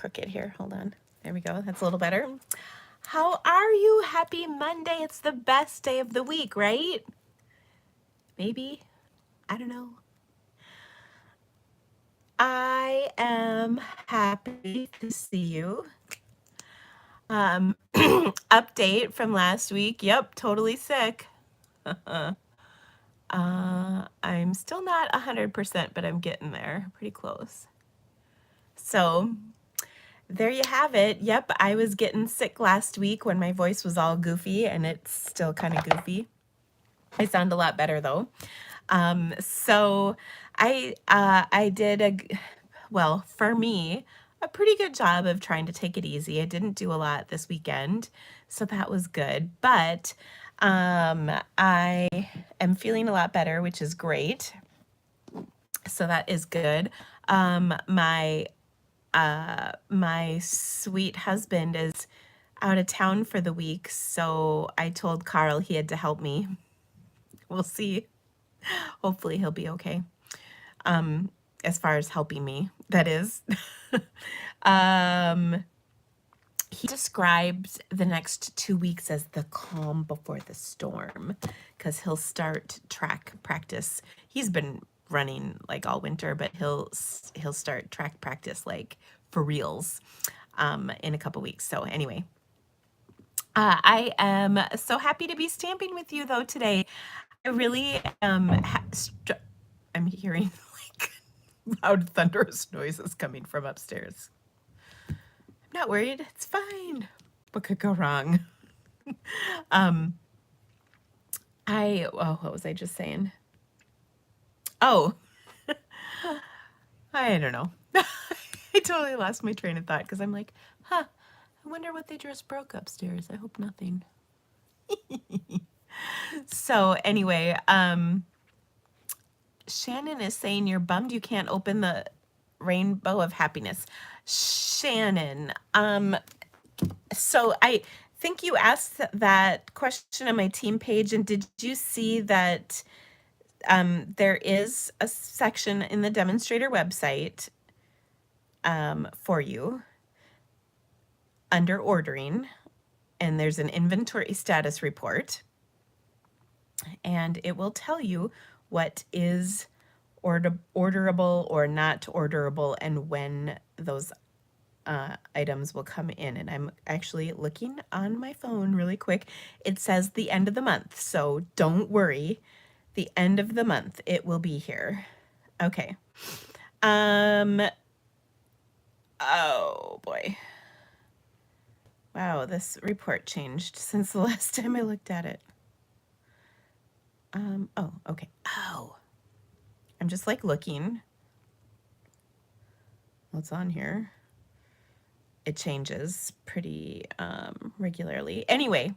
crooked here. Hold on. There we go. That's a little better. How are you? Happy Monday. It's the best day of the week, right? Maybe. I don't know. I am happy to see you. Update from last week. Yep, totally sick. I'm still not 100%, but I'm getting there. Pretty close. So there you have it. Yep, I was getting sick last week when my voice was all goofy, and it's still kind of goofy. I sound a lot better though. So I did well, for me, a pretty good job of trying to take it easy. I didn't do a lot this weekend, so that was good. But I am feeling a lot better, which is great. So that is good. My sweet husband is out of town for the week, so I told Carl he had to help me. We'll see. Hopefully he'll be okay. As far as helping me, that is. He described the next 2 weeks as the calm before the storm, because he'll start track practice. He's been running like all winter, but he'll start track practice like for reals in a couple weeks. So anyway, I am so happy to be stamping with you though today. I really am. I'm hearing like loud thunderous noises coming from upstairs. I'm not worried. It's fine. What could go wrong? What was I just saying? Oh, I don't know. I totally lost my train of thought because I'm like, I wonder what they just broke upstairs. I hope nothing. So anyway, Shannon is saying you're bummed you can't open the rainbow of happiness. Shannon, so I think you asked that question on my team page, and did you see that there is a section in the demonstrator website for you under ordering, and there's an inventory status report, and it will tell you what is orderable or not orderable and when those items will come in. And I'm actually looking on my phone really quick. It says the end of the month, so don't worry. The end of the month, it will be here. Okay. Oh boy. Wow, this report changed since the last time I looked at it. Oh, okay. Oh. I'm just like looking. What's on here? It changes pretty regularly. Anyway,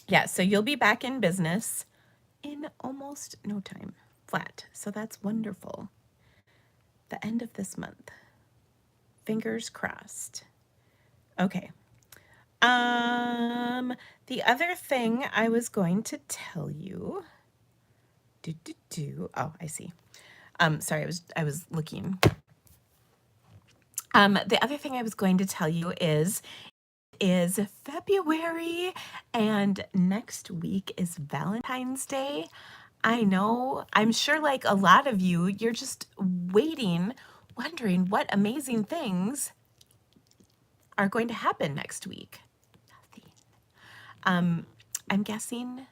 yeah, so you'll be back in business in almost no time, flat. So that's wonderful. The end of this month. Fingers crossed. Okay. The other thing I was going to tell you. Oh, I see. Sorry, I was looking. The other thing I was going to tell you is February, and next week is Valentine's Day. I know, I'm sure like a lot of you, you're just waiting, wondering what amazing things are going to happen next week. Nothing. I'm guessing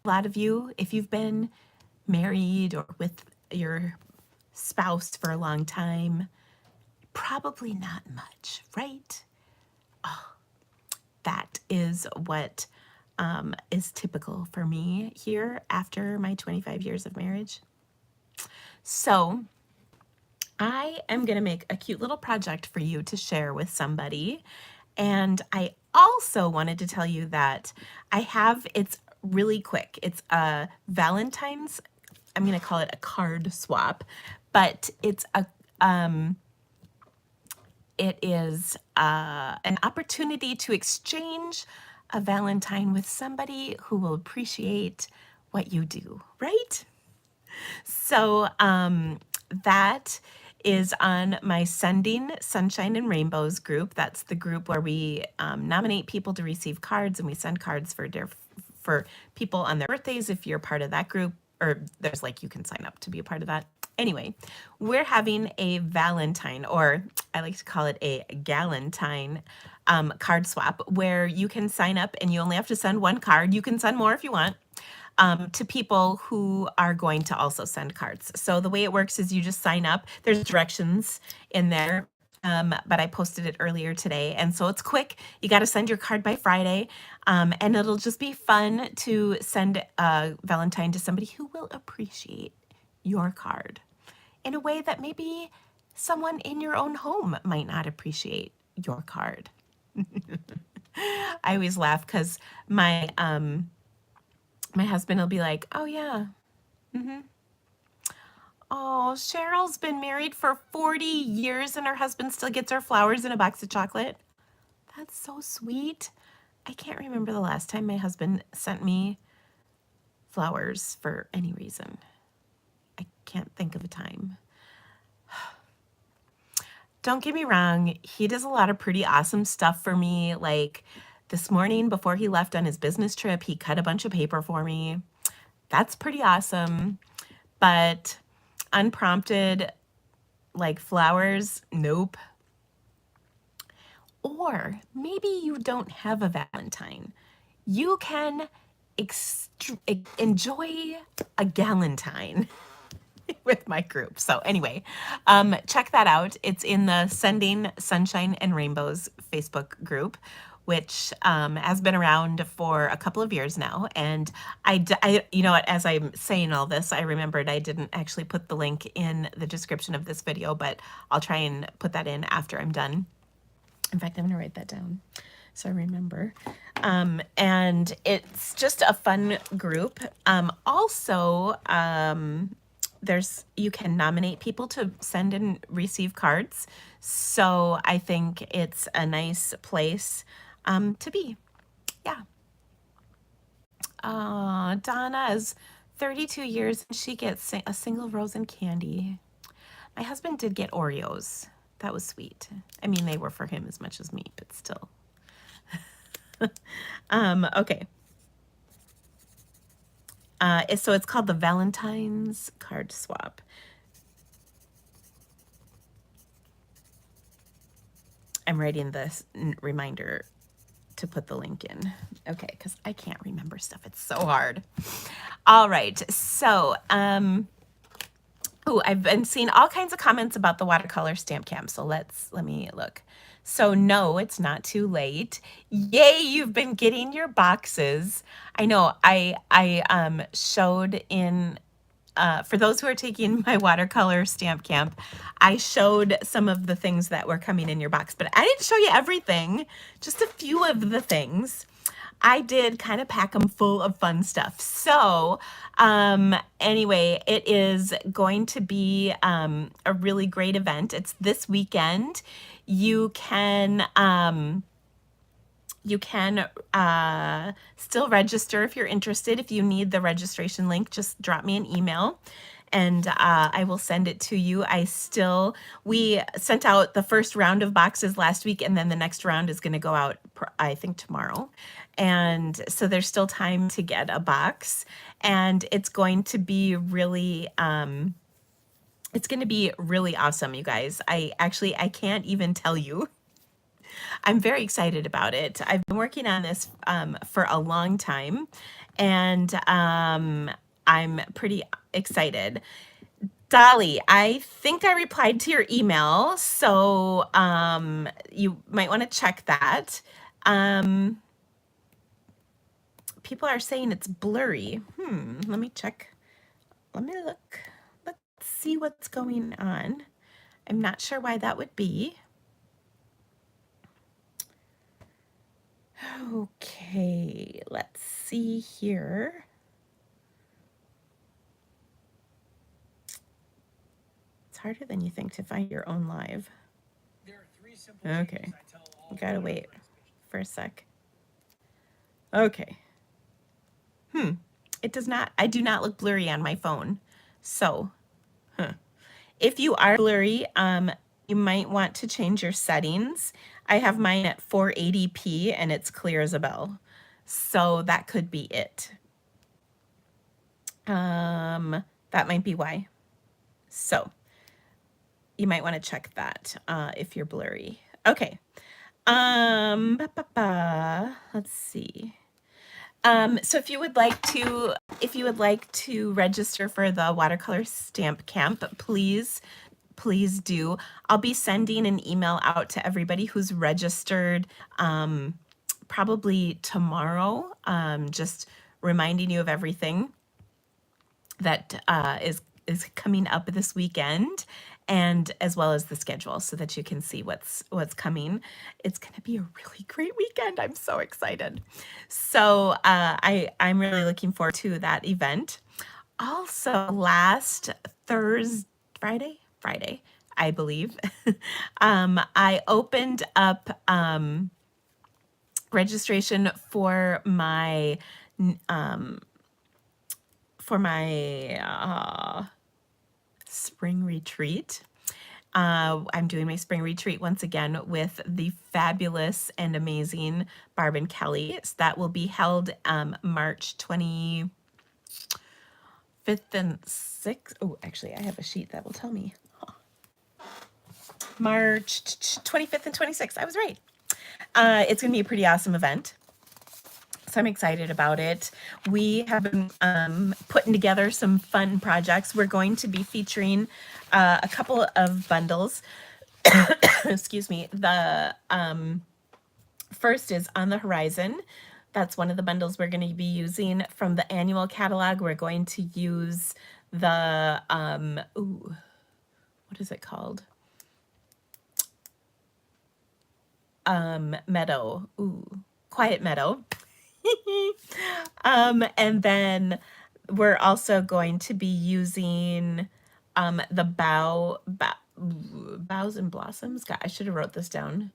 a lot of you, if you've been married or with your spouse for a long time, probably not much, right? Oh, that is what is typical for me here after my 25 years of marriage. So I am going to make a cute little project for you to share with somebody. And I also wanted to tell you that it's really quick. It's a Valentine's, I'm going to call it a card swap, but it is an opportunity to exchange a Valentine with somebody who will appreciate what you do, right? So that is on my Sending Sunshine and Rainbows group. That's the group where we nominate people to receive cards, and we send cards for people on their birthdays if you're part of that group, or there's like you can sign up to be a part of that. Anyway, we're having a Valentine, or I like to call it a Galentine card swap, where you can sign up and you only have to send one card. You can send more if you want, to people who are going to also send cards. So the way it works is you just sign up. There's directions in there, but I posted it earlier today. And so it's quick. You got to send your card by Friday. And it'll just be fun to send a Valentine to somebody who will appreciate your card in a way that maybe someone in your own home might not appreciate your card. I always laugh because my husband will be like, "Oh yeah, oh, Cheryl's been married for 40 years and her husband still gets her flowers in a box of chocolate. That's so sweet." I can't remember the last time my husband sent me flowers for any reason. I can't think of a time. Don't get me wrong, he does a lot of pretty awesome stuff for me. Like this morning before he left on his business trip, he cut a bunch of paper for me. That's pretty awesome. But unprompted, like flowers, nope. Or maybe you don't have a Valentine. You can enjoy a Galentine with my group. So anyway, check that out. It's in the Sending Sunshine and Rainbows Facebook group, which has been around for a couple of years now. And you know what, as I'm saying all this, I remembered I didn't actually put the link in the description of this video, but I'll try and put that in after I'm done. In fact, I'm gonna write that down so I remember. And it's just a fun group. Also, you can nominate people to send and receive cards. So I think it's a nice place to be. Yeah. Donna is 32 years and she gets a single rose and candy. My husband did get Oreos. That was sweet. I mean, they were for him as much as me, but still. Okay. So it's called the Valentine's card swap. I'm writing this reminder to put the link in. Okay, because I can't remember stuff. It's so hard. All right, so I've been seeing all kinds of comments about the watercolor stamp camp. So let me look. So no, it's not too late. Yay, you've been getting your boxes. I know I showed in for those who are taking my watercolor stamp camp, I showed some of the things that were coming in your box, but I didn't show you everything, just a few of the things. I did kind of pack them full of fun stuff. So anyway, it is going to be a really great event. It's this weekend. You can still register if you're interested. If you need the registration link, just drop me an email and I will send it to you. We sent out the first round of boxes last week, and then the next round is going to go out, I think, tomorrow. And so there's still time to get a box, and it's going to be really awesome, you guys. I can't even tell you. I'm very excited about it. I've been working on this for a long time, and I'm pretty excited. Dolly, I think I replied to your email, so you might want to check that. People are saying it's blurry. Let me check. Let me look. Let's see what's going on. I'm not sure why that would be. Okay, let's see here. It's harder than you think to find your own live. Okay, you gotta wait for a sec. Okay. It does not, I do not look blurry on my phone. So, If you are blurry, you might want to change your settings. I have mine at 480p and it's clear as a bell. So that could be it. That might be why. So you might want to check that if you're blurry. Okay. Let's see. So if you would like to register for the watercolor stamp camp, please do. I'll be sending an email out to everybody who's registered probably tomorrow, just reminding you of everything that is coming up this weekend, and as well as the schedule, so that you can see what's coming. It's going to be a really great weekend. I'm so excited. So I'm really looking forward to that event. Also, last Friday, I believe, I opened up registration for my spring retreat. I'm doing my spring retreat once again with the fabulous and amazing Barb and Kelly. So that will be held March 25th and 6th. Oh, actually, I have a sheet that will tell me. March 25th and 26th. I was right. It's going to be a pretty awesome event. So I'm excited about it. We have been putting together some fun projects. We're going to be featuring a couple of bundles. Excuse me. The first is On the Horizon. That's one of the bundles we're going to be using from the annual catalog. We're going to use the, what is it called? Meadow. Quiet Meadow. And then we're also going to be using the Boughs and Blossoms. God, I should have wrote this down.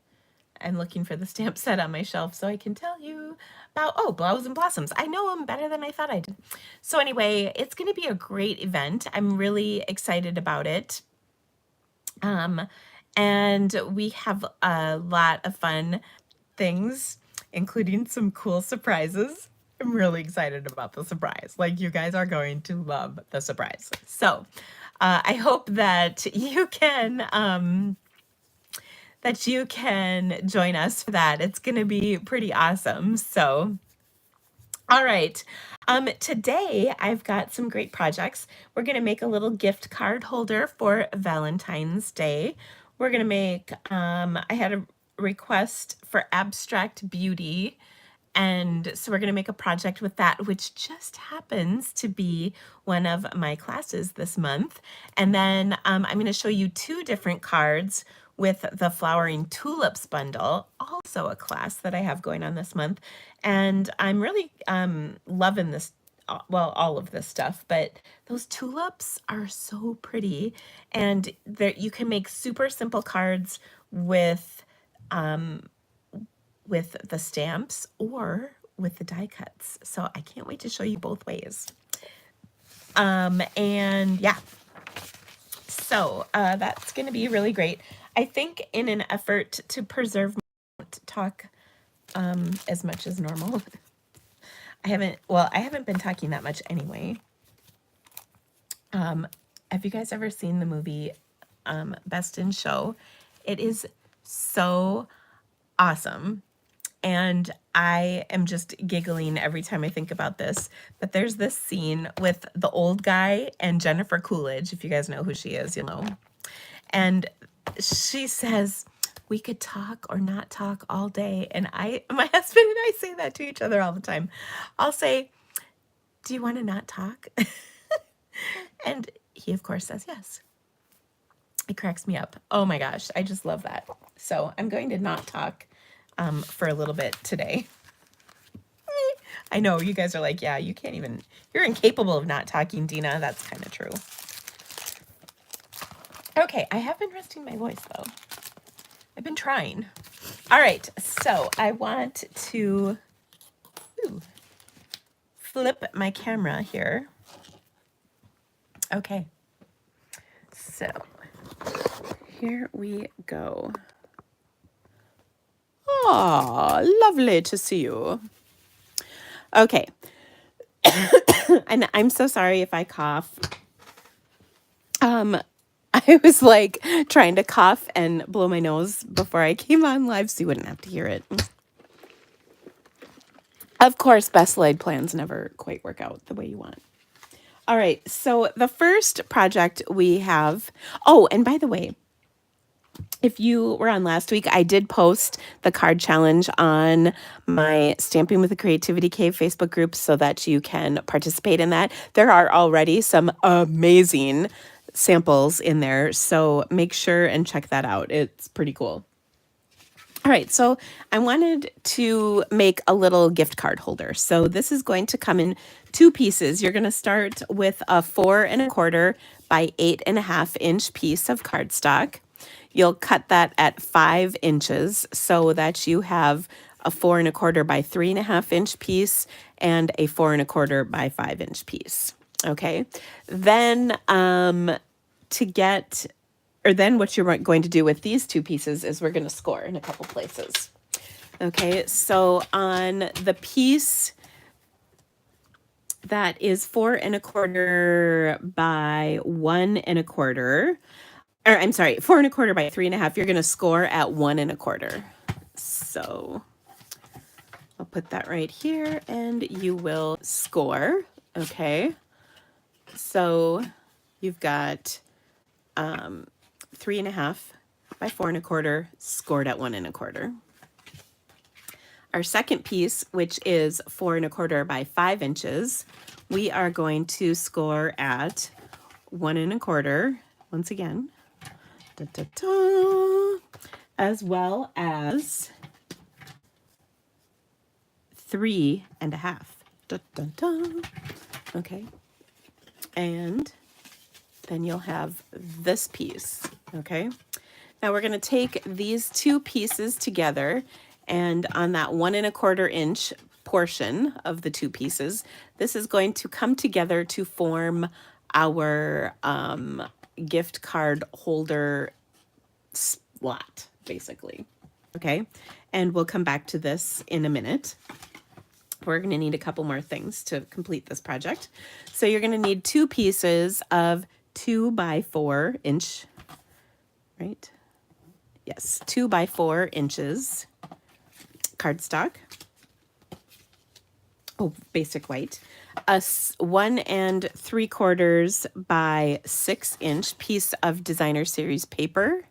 I'm looking for the stamp set on my shelf so I can tell you about, Boughs and Blossoms. I know them better than I thought I did. So anyway, it's going to be a great event. I'm really excited about it. And we have a lot of fun things, including some cool surprises. I'm really excited about the surprise. Like, you guys are going to love the surprise. So I hope that you can join us for that. It's going to be pretty awesome. So, all right. Today I've got some great projects. We're going to make a little gift card holder for Valentine's Day. We're going to make, I had a request for abstract beauty. And so we're going to make a project with that, which just happens to be one of my classes this month. And then I'm going to show you two different cards with the Flowering Tulips bundle, also a class that I have going on this month. And I'm really loving this, well, all of this stuff, but those tulips are so pretty. And you can make super simple cards with the stamps or with the die cuts. So I can't wait to show you both ways. And yeah, so that's going to be really great. I think in an effort to preserve my talk as much as normal. I haven't been talking that much anyway. Have you guys ever seen the movie Best in Show? It is so awesome. And I am just giggling every time I think about this. But there's this scene with the old guy and Jennifer Coolidge. If you guys know who she is, you'll know. And she says, we could talk or not talk all day. And my husband and I say that to each other all the time. I'll say, do you want to not talk? And he, of course, says yes. It cracks me up. Oh my gosh, I just love that. So I'm going to not talk for a little bit today. I know you guys are like, yeah, you're incapable of not talking, Dina. That's kind of true. Okay, I have been resting my voice though. I've been trying. All right, so I want to flip my camera here. Okay, so here we go. Oh, lovely to see you. Okay. And I'm so sorry if I cough. I was like trying to cough and blow my nose before I came on live so you wouldn't have to hear it. Of course, best laid plans never quite work out the way you want. All right, so the first project we have, oh, and by the way, if you were on last week, I did post the card challenge on my Stamping with the Creativity Cave Facebook group so that you can participate in that. There are already some amazing samples in there, so make sure and check that out. It's pretty cool. All right, so I wanted to make a little gift card holder. So this is going to come in two pieces. You're going to start with a 4 1/4 by 8.5 inch piece of cardstock. You'll cut that at 5 inches so that you have a 4 1/4 by 3.5 inch piece and a 4 1/4 by 5 inch piece. Okay, then then what you're going to do with these two pieces is we're going to score in a couple places. Okay, so on the piece that is 4 1/4 by 1 1/4, or I'm sorry, 4 1/4 by 3.5, you're going to score at 1 1/4. So I'll put that right here and you will score. Okay, so you've got 3.5 by 4 1/4 scored at 1 1/4. Our second piece, which is 4 1/4 by 5 inches, we are going to score at 1 1/4 once again, da, da, da, as well as 3.5. Da, da, da. Okay, and then you'll have this piece. Okay, now we're going to take these two pieces together, and on that 1 1/4 inch portion of the two pieces, this is going to come together to form our gift card holder slot, basically. Okay, and we'll come back to this in a minute. We're going to need a couple more things to complete this project. So you're going to need two pieces of 2 by 4 inch, right? Yes, 2 by 4 inches cardstock. Oh, basic white. A 1 3/4 by 6 inch piece of designer series paper.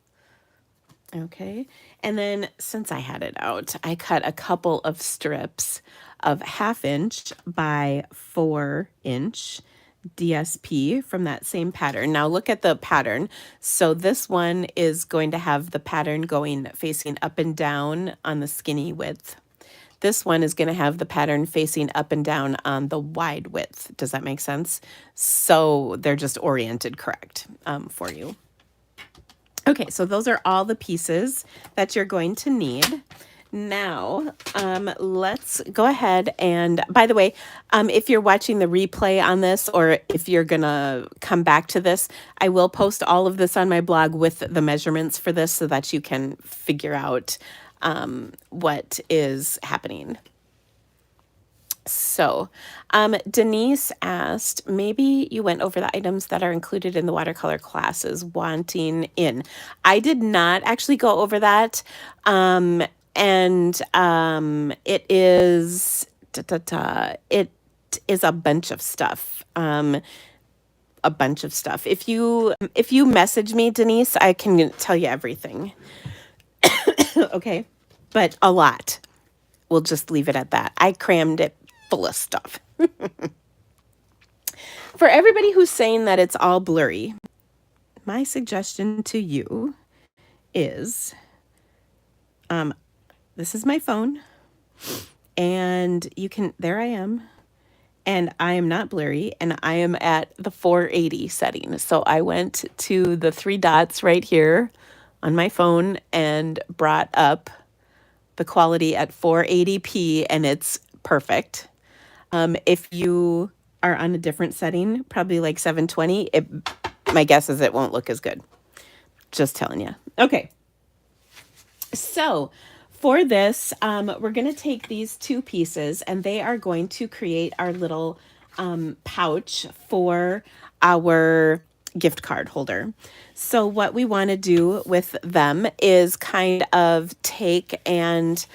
Okay, and then since I had it out, I cut a couple of strips of 1/2 inch by 4 inch DSP from that same pattern. Now look at the pattern. So this one is going to have the pattern going facing up and down on the skinny width. This one is going to have the pattern facing up and down on the wide width. Does that make sense? So they're just oriented correct for you. Okay, so those are all the pieces that you're going to need. Now, let's go ahead and, by the way, if you're watching the replay on this, or if you're gonna come back to this, I will post all of this on my blog with the measurements for this so that you can figure out what is happening. So, Denise asked, maybe you went over the items that are included in the watercolor classes wanting in. I did not actually go over that. It is, it is a bunch of stuff. A bunch of stuff. If you message me, Denise, I can tell you everything. Okay, but a lot. We'll just leave it at that. I crammed it full of stuff. For everybody who's saying that it's all blurry, my suggestion to you is, this is my phone, and you can, there I am, and I am not blurry, and I am at the 480 setting. So I went to the 3 dots right here on my phone and brought up the quality at 480p, and it's perfect. If you are on a different setting, probably like 720, my guess is it won't look as good. Just telling you. Okay. So for this, we're going to take these two pieces and they are going to create our little pouch for our gift card holder. So what we want to do with them is kind of take and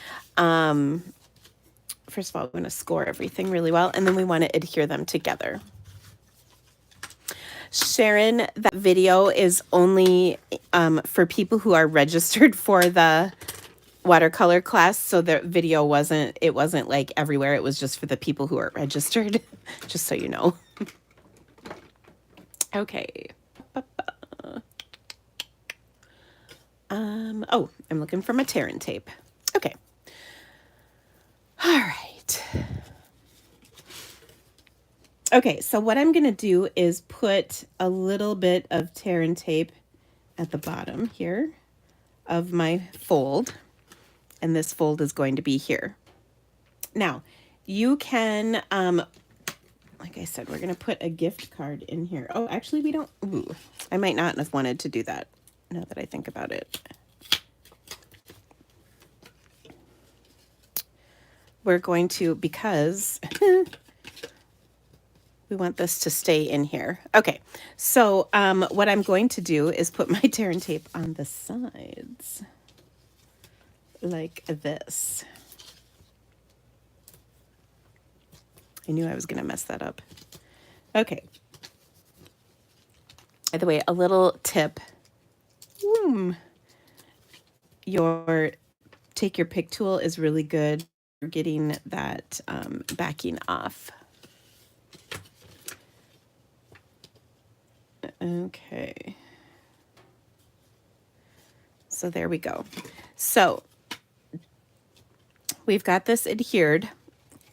first of all, we want to score everything really well, and then we want to adhere them together. Sharon, that video is only for people who are registered for the watercolor class. So the video wasn't like everywhere. It was just for the people who are registered, just so you know. Okay. Oh, I'm looking for my tearing tape. Okay. All right. Okay, so what I'm going to do is put a little bit of tearing tape at the bottom here of my fold, and this fold is going to be here. Now, you can, like I said, we're going to put a gift card in here. Oh, actually, we don't, ooh, I might not have wanted to do that now that I think about it. We're going to, because we want this to stay in here. Okay, so what I'm going to do is put my tearing tape on the sides like this. I knew I was going to mess that up. Okay. By the way, a little tip. Take your pick tool is really good for getting that backing off. Okay. So there we go. So we've got this adhered.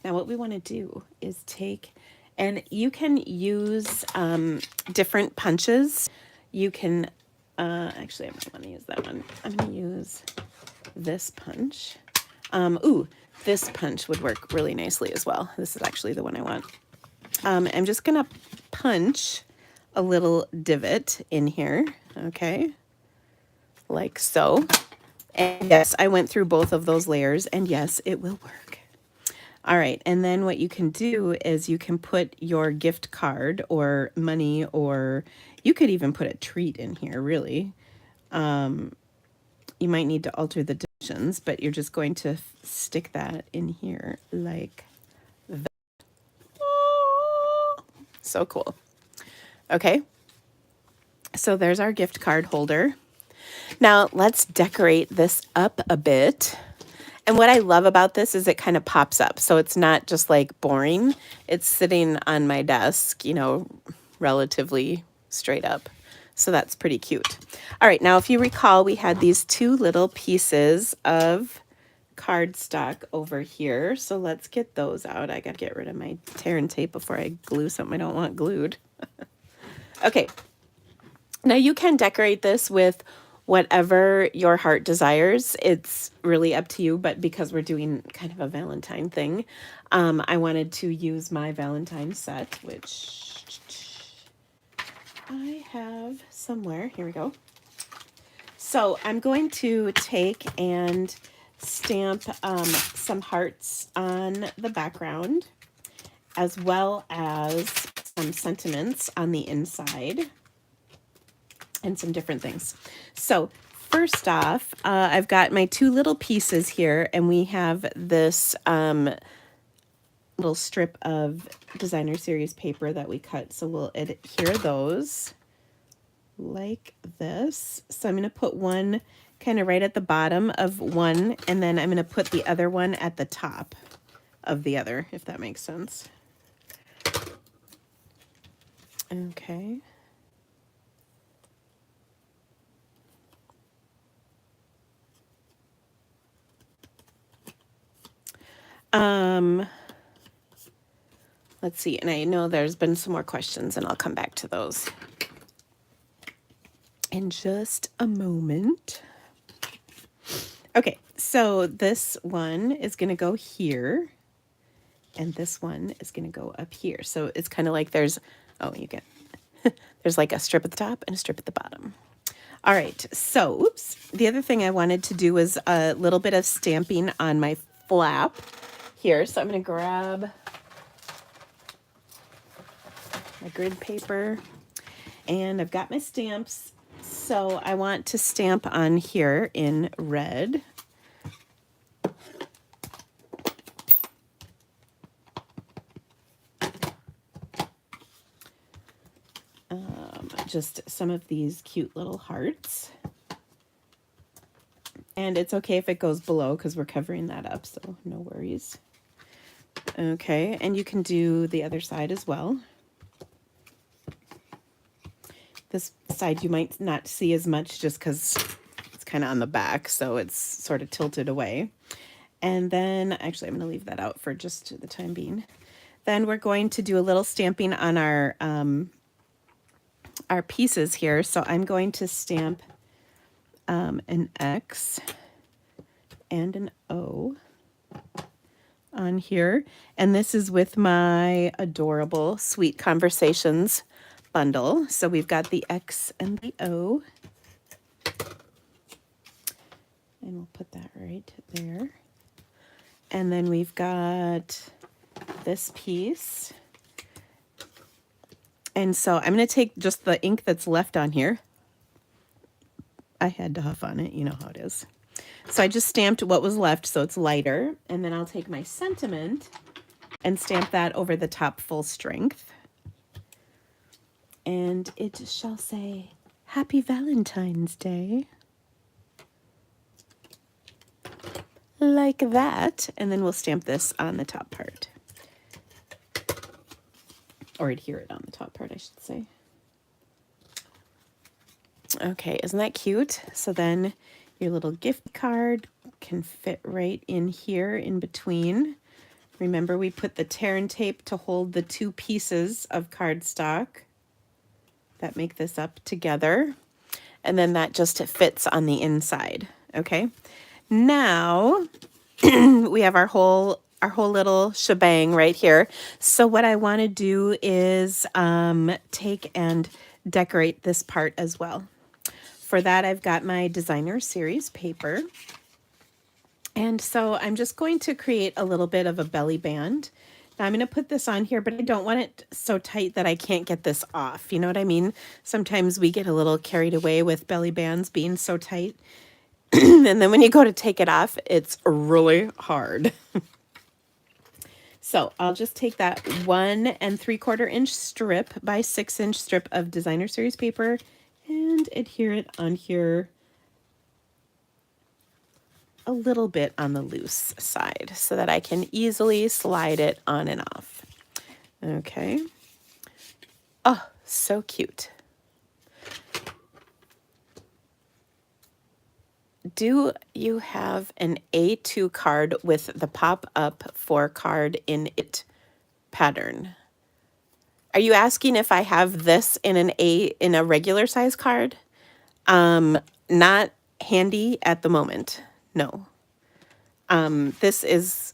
Now what we want to do is take, and you can use different punches. You can, actually I might want to use that one. I'm going to use this punch. Ooh, this punch would work really nicely as well. This is actually the one I want. I'm just going to punch a little divot in here, okay, like so. And yes, I went through both of those layers, and yes, it will work. All right, and then what you can do is you can put your gift card or money, or you could even put a treat in here, really. You might need to alter the dimensions, but you're just going to stick that in here like that. Oh, so cool. Okay, so there's our gift card holder. Now let's decorate this up a bit. And what I love about this is it kind of pops up. So it's not just like boring. It's sitting on my desk, you know, relatively straight up. So that's pretty cute. All right, now if you recall, we had these two little pieces of cardstock over here. So let's get those out. I got to get rid of my tearing tape before I glue something I don't want glued. Okay, now you can decorate this with whatever your heart desires. It's really up to you, but because we're doing kind of a Valentine thing, I wanted to use my Valentine set, which I have somewhere. Here we go. So I'm going to take and stamp some hearts on the background, as well as some sentiments on the inside, and some different things. So first off, I've got my two little pieces here, and we have this little strip of designer series paper that we cut. So we'll adhere those like this. So I'm going to put one kind of right at the bottom of one, and then I'm going to put the other one at the top of the other, if that makes sense. Okay. Let's see, and I know there's been some more questions, and I'll come back to those in just a moment. Okay, so this one is going to go here, and this one is going to go up here. So it's kind of like there's, oh, you get, there's like a strip at the top and a strip at the bottom. All right, so oops. The other thing I wanted to do was a little bit of stamping on my flap here. So I'm going to grab my grid paper and I've got my stamps. So I want to stamp on here in red. Just some of these cute little hearts. And it's okay if it goes below because we're covering that up, so no worries. Okay, and you can do the other side as well. This side you might not see as much just because it's kind of on the back, so it's sort of tilted away. And then, actually, I'm going to leave that out for just the time being. Then we're going to do a little stamping on our pieces here. So I'm going to stamp an X and an O on here. And this is with my adorable Sweet Conversations bundle. So we've got the X and the O. And we'll put that right there. And then we've got this piece. And so I'm going to take just the ink that's left on here. I had to huff on it. You know how it is. So I just stamped what was left so it's lighter. And then I'll take my sentiment and stamp that over the top full strength. And it shall say, Happy Valentine's Day. Like that. And then we'll stamp this on the top part. Or adhere it on the top part, I should say. Okay, isn't that cute? So then your little gift card can fit right in here in between. Remember, we put the tear and tape to hold the two pieces of cardstock that make this up together. And then that just fits on the inside. Okay. Now we have our whole little shebang right here. So what I want to do is take and decorate this part as well. For that, I've got my designer series paper. And so I'm just going to create a little bit of a belly band. Now I'm going to put this on here, but I don't want it so tight that I can't get this off. You know what I mean? Sometimes we get a little carried away with belly bands being so tight. And then when you go to take it off, it's really hard. So I'll just take that 1 3/4 inch strip by 6 inch strip of designer series paper and adhere it on here a little bit on the loose side so that I can easily slide it on and off. Okay. Oh, so cute. Do you have an A2 card with the pop-up for card in it pattern? Are you asking if I have this in a regular size card? Not handy at the moment. No. This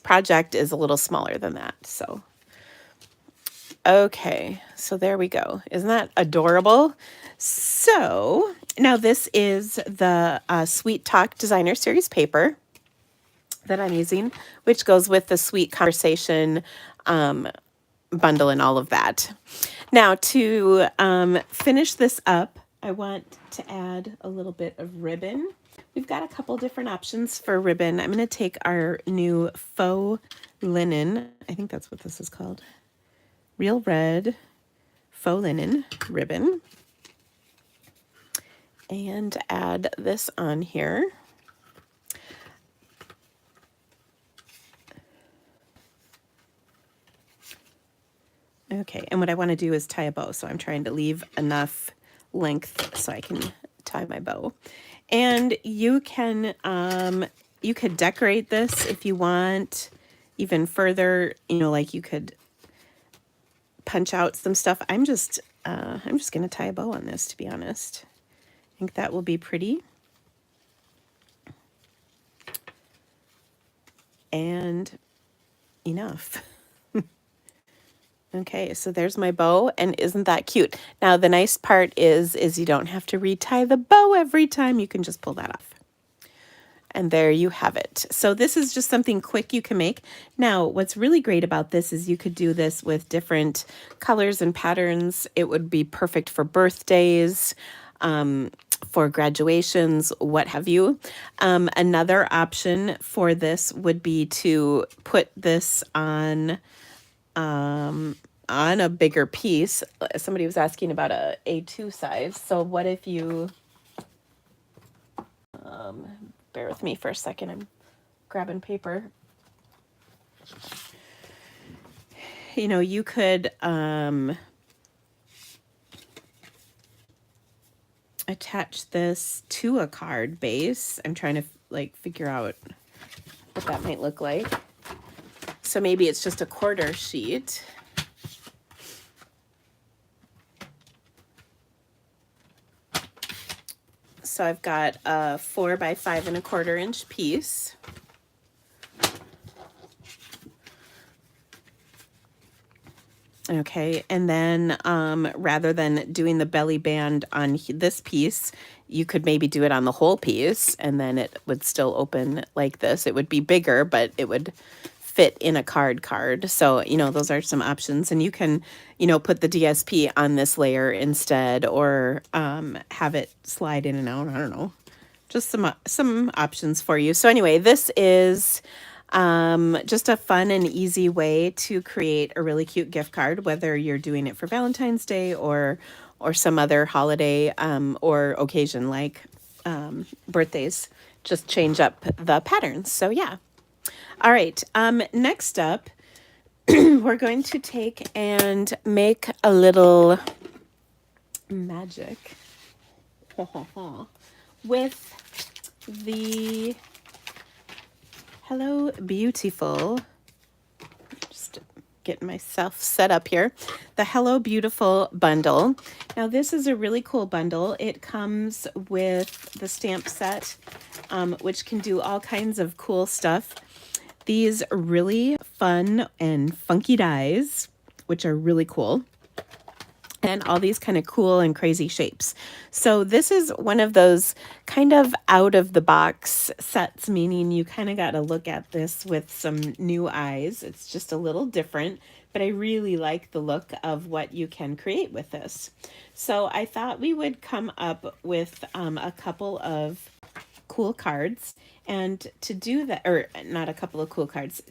project is a little smaller than that, so. Okay, so there we go. Isn't that adorable? So now this is the Sweet Talk Designer Series paper that I'm using, which goes with the Sweet Conversation bundle and all of that. Now to finish this up, I want to add a little bit of ribbon. We've got a couple different options for ribbon. I'm going to take our new faux linen. I think that's what this is called. Real red faux linen ribbon. And add this on here. Okay, and what I want to do is tie a bow. So I'm trying to leave enough length so I can tie my bow. And you can, you could decorate this if you want even further, you know, like you could punch out some stuff. I'm just going to tie a bow on this, to be honest. I think that will be pretty. And enough. Okay, so there's my bow, and isn't that cute? Now, the nice part is you don't have to retie the bow every time. You can just pull that off. And there you have it. So this is just something quick you can make. Now, what's really great about this is you could do this with different colors and patterns. It would be perfect for birthdays, for graduations, what have you. Another option for this would be to put this on a bigger piece. Somebody was asking about a A2 size. So what if you, bear with me for a second, I'm grabbing paper. You know, you could attach this to a card base. I'm trying to like figure out what that might look like. So maybe it's just a quarter sheet. So I've got a 4 by 5 1/4 inch piece. Okay, and then rather than doing the belly band on this piece, you could maybe do it on the whole piece, and then it would still open like this. It would be bigger, but it would fit in a card. So, you know, those are some options. And you can, you know, put the DSP on this layer instead, or have it slide in and out. I don't know. Just some options for you. So anyway, this is just a fun and easy way to create a really cute gift card, whether you're doing it for Valentine's Day or some other holiday or occasion like birthdays. Just change up the patterns. So yeah. All right. Next up, we're going to take and make a little magic with the Hello Beautiful. Just getting myself set up here. The Hello Beautiful bundle. Now this is a really cool bundle. It comes with the stamp set, which can do all kinds of cool stuff. These really fun and funky dies, which are really cool. And all these kind of cool and crazy shapes. So this is one of those kind of out of the box sets, meaning you kind of got to look at this with some new eyes. It's just a little different, but I really like the look of what you can create with this. So I thought we would come up with a couple of cool cards, and to do that, or not a couple of cool cards,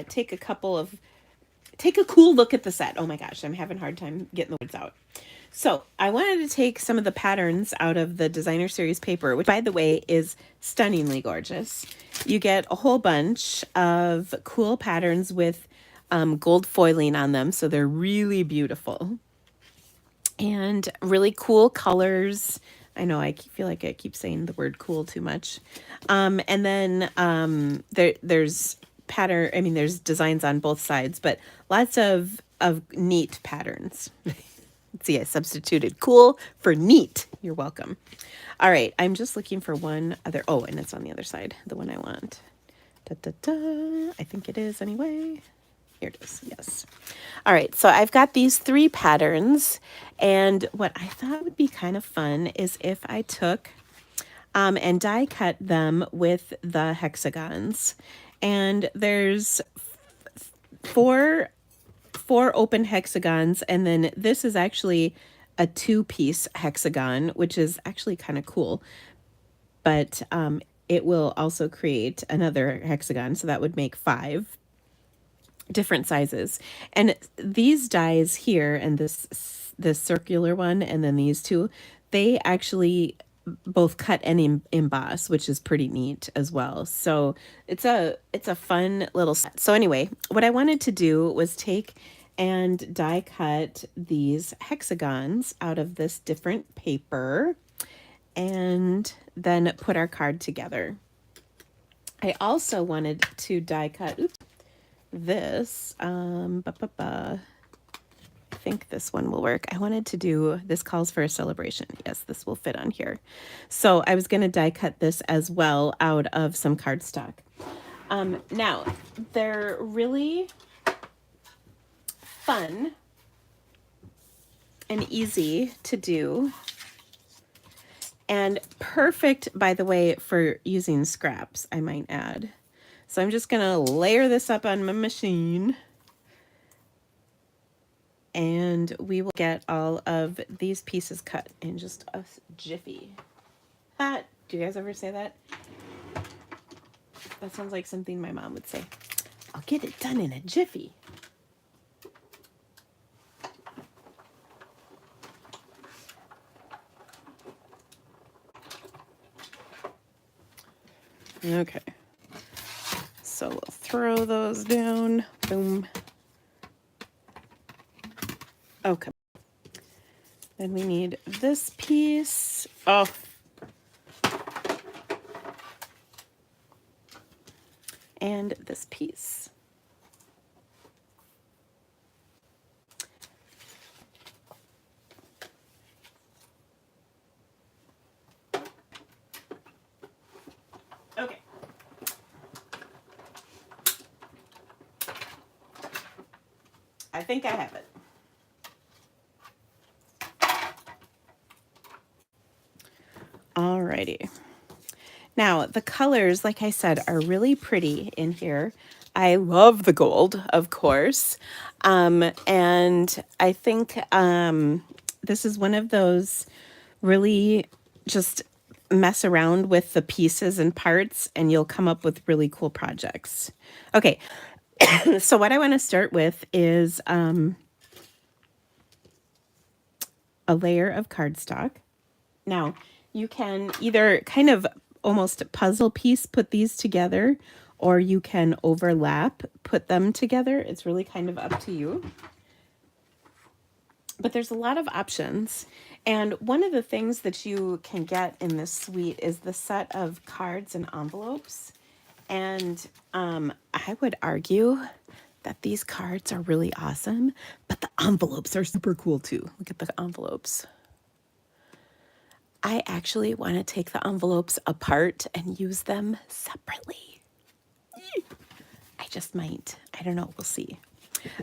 take a cool look at the set. Oh my gosh, I'm having a hard time getting the words out. So I wanted to take some of the patterns out of the designer series paper, which by the way is stunningly gorgeous. You get a whole bunch of cool patterns with gold foiling on them, so they're really beautiful and really cool colors. I know I feel like I keep saying the word cool too much. And then there's there's designs on both sides, but lots of neat patterns. See, I substituted cool for neat. You're welcome. All right, I'm just looking for one other. Oh, and it's on the other side, the one I want. Da, da, da. I think it is anyway. Here it is. Yes. All right. So I've got these 3 patterns, and what I thought would be kind of fun is if I took and die cut them with the hexagons. And there's 4 open hexagons, and then this is actually a 2-piece hexagon, which is actually kind of cool. But it will also create another hexagon, so that would make 5 different sizes. And these dies here, and this circular one, and then these 2, they actually both cut and emboss, which is pretty neat as well. So it's a fun little set. So anyway, what I wanted to do was take and die cut these hexagons out of this different paper and then put our card together. I also wanted to die cut this. I think this one will work. I wanted to do, this calls for a celebration. Yes, this will fit on here. So I was going to die cut this as well out of some cardstock. Now, they're really fun and easy to do. And perfect, by the way, for using scraps, I might add. So I'm just gonna layer this up on my machine. And we will get all of these pieces cut in just a jiffy. Do you guys ever say that? That sounds like something my mom would say. I'll get it done in a jiffy. Okay. So we'll throw those down. Boom. Okay. Then we need this piece. Oh. And this piece. Okay. I think I have it. Alrighty. Now, the colors, like I said, are really pretty in here. I love the gold, of course. And I think this is one of those really just mess around with the pieces and parts and you'll come up with really cool projects. Okay, so what I want to start with is a layer of cardstock. Now, you can either kind of almost puzzle piece put these together, or you can overlap, put them together. It's really kind of up to you. But there's a lot of options. And one of the things that you can get in this suite is the set of cards and envelopes. And I would argue that these cards are really awesome, but the envelopes are super cool too. Look at the envelopes. I actually want to take the envelopes apart and use them separately. I just might. I don't know. We'll see.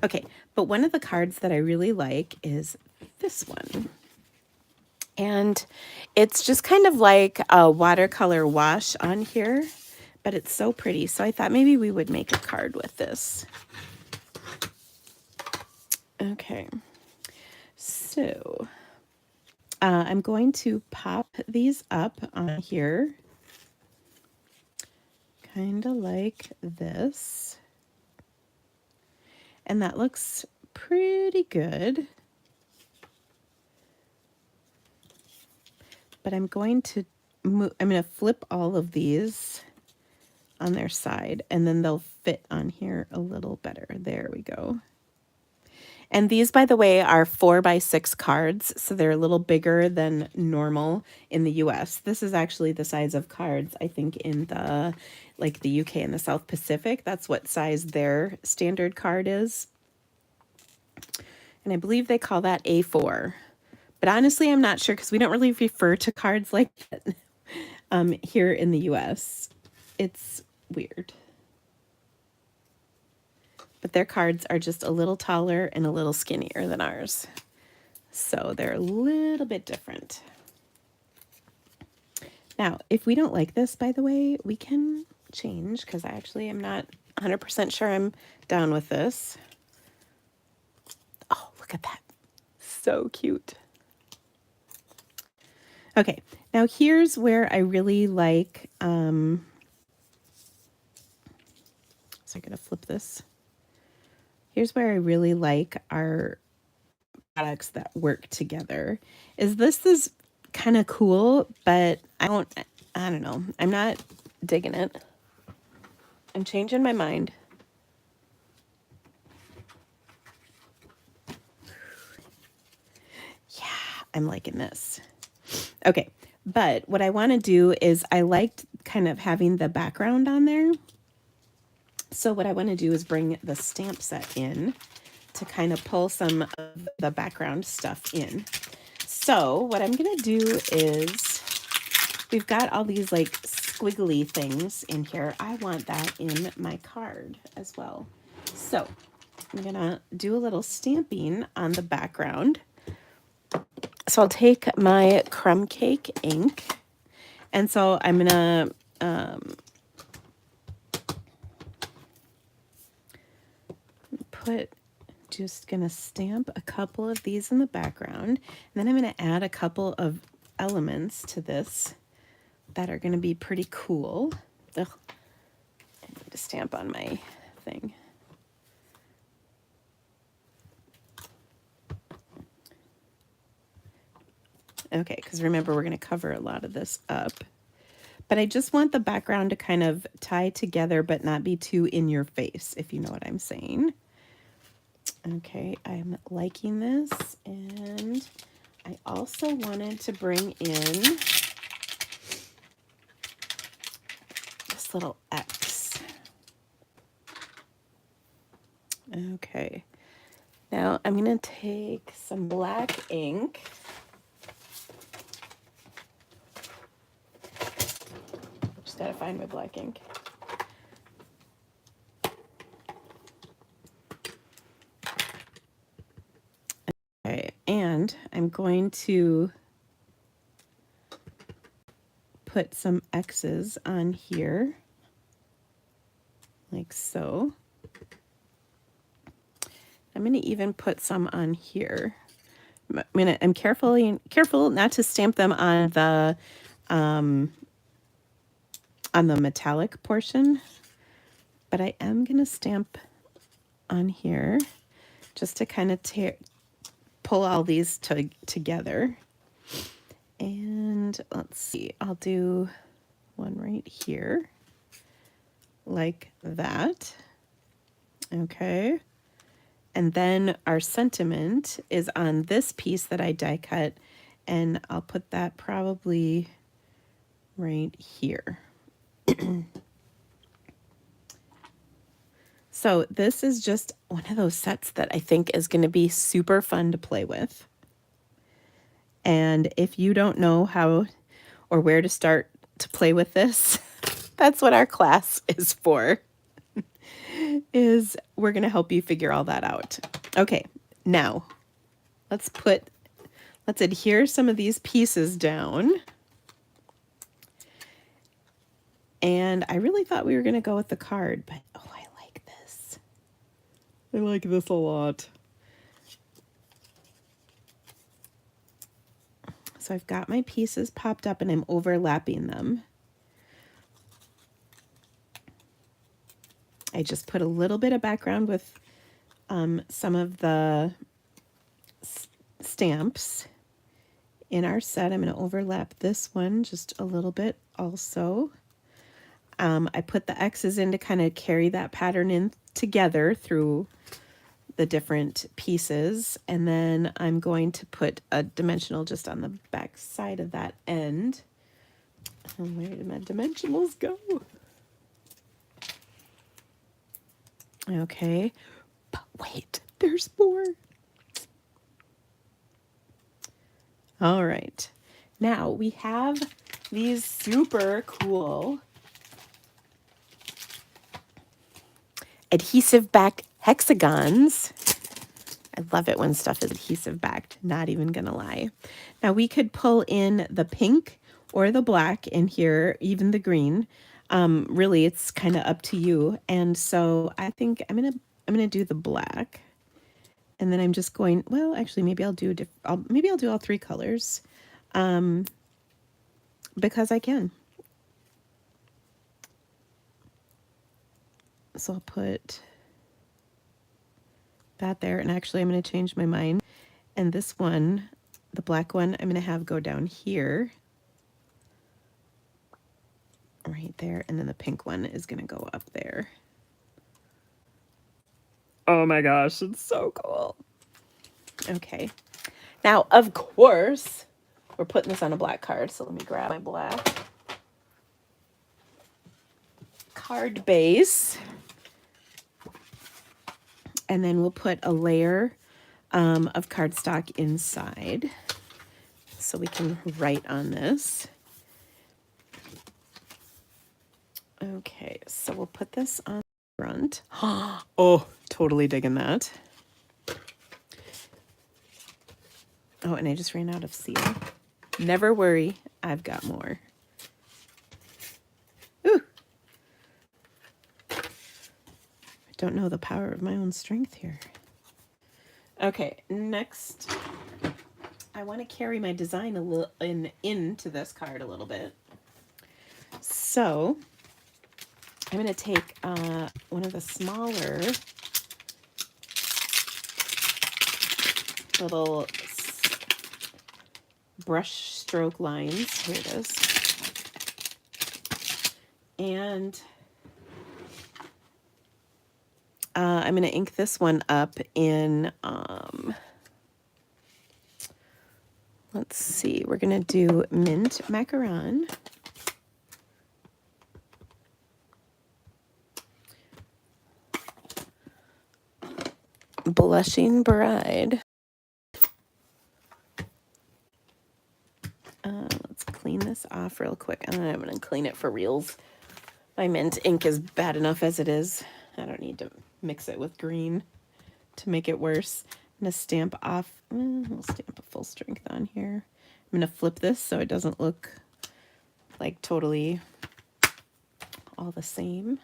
Okay, but one of the cards that I really like is this one. And it's just kind of like a watercolor wash on here, but it's so pretty. So I thought maybe we would make a card with this. Okay, so I'm going to pop these up on here, kind of like this. And that looks pretty good. But I'm going to flip all of these on their side, and then they'll fit on here a little better. There we go. And these, by the way, are 4x6 cards, so they're a little bigger than normal in the US. This is actually the size of cards, I think, in the UK and the South Pacific. That's what size their standard card is. And I believe they call that A4. But honestly, I'm not sure because we don't really refer to cards like that here in the US. It's weird. But their cards are just a little taller and a little skinnier than ours. So they're a little bit different. Now, if we don't like this, by the way, we can change because I actually am not 100% sure I'm down with this. Oh, look at that. So cute. Okay, now here's where I really like, so I'm going to flip this. Here's where I really like our products that work together. This is kind of cool, but I don't know. I'm not digging it. I'm changing my mind. Yeah, I'm liking this. Okay, but what I want to do is I liked kind of having the background on there. So what I want to do is bring the stamp set in to kind of pull some of the background stuff in. So what I'm going to do is, we've got all these like squiggly things in here. I want that in my card as well. So I'm gonna do a little stamping on the background. So I'll take my crumb cake ink, and so I'm gonna just gonna stamp a couple of these in the background, and then I'm gonna add a couple of elements to this that are gonna be pretty cool. Ugh. I need to stamp on my thing. Okay, because remember, we're going to cover a lot of this up. But I just want the background to kind of tie together, but not be too in your face, if you know what I'm saying. Okay, I'm liking this. And I also wanted to bring in this little X. Okay. Now I'm going to take some black ink. Just got to find my black ink. Okay, and I'm going to put some X's on here, like so. I'm going to even put some on here. I'm careful not to stamp them on the metallic portion, but I am going to stamp on here just to kind of pull all these together. And let's see, I'll do one right here, like that. Okay. And then our sentiment is on this piece that I die cut, and I'll put that probably right here. So this is just one of those sets that I think is going to be super fun to play with. And if you don't know how or where to start to play with this, that's what our class is for. Is we're going to help you figure all that out. Okay, now let's adhere some of these pieces down. And I really thought we were going to go with the card, but oh, I like this. I like this a lot. So I've got my pieces popped up and I'm overlapping them. I just put a little bit of background with some of the stamps in our set. I'm going to overlap this one just a little bit also. I put the X's in to kind of carry that pattern in together through the different pieces. And then I'm going to put a dimensional just on the back side of that end. Oh, where did my dimensionals go? Okay, but wait, there's more. All right, now we have these super cool adhesive back hexagons. I love it when stuff is adhesive backed, not even gonna lie. Now we could pull in the pink or the black in here, even the green. Really, it's kind of up to you. And so I think I'm gonna do the black, and then I'm just going. Well, actually, maybe I'll do all three colors, because I can. So I'll put that there, and actually, I'm gonna change my mind. And this one, the black one, I'm gonna have go down here. Right there, and then the pink one is gonna go up there. Oh my gosh, it's so cool. Okay, now of course we're putting this on a black card, so let me grab my black card base, and then we'll put a layer of cardstock inside so we can write on this. Okay, so we'll put this on the front. Oh, totally digging that. Oh, and I just ran out of seal. Never worry, I've got more. Ooh. I don't know the power of my own strength here. Okay, next, I want to carry my design a little into this card a little bit. So I'm going to take one of the smaller little brush stroke lines. Here it is. And I'm going to ink this one up in, let's see, we're going to do mint macaron. Blushing Bride. Let's clean this off real quick. I'm going to clean it for reals. My mint ink is bad enough as it is. I don't need to mix it with green to make it worse. I'm going to stamp off. We'll stamp a full strength on here. I'm going to flip this so it doesn't look like totally all the same.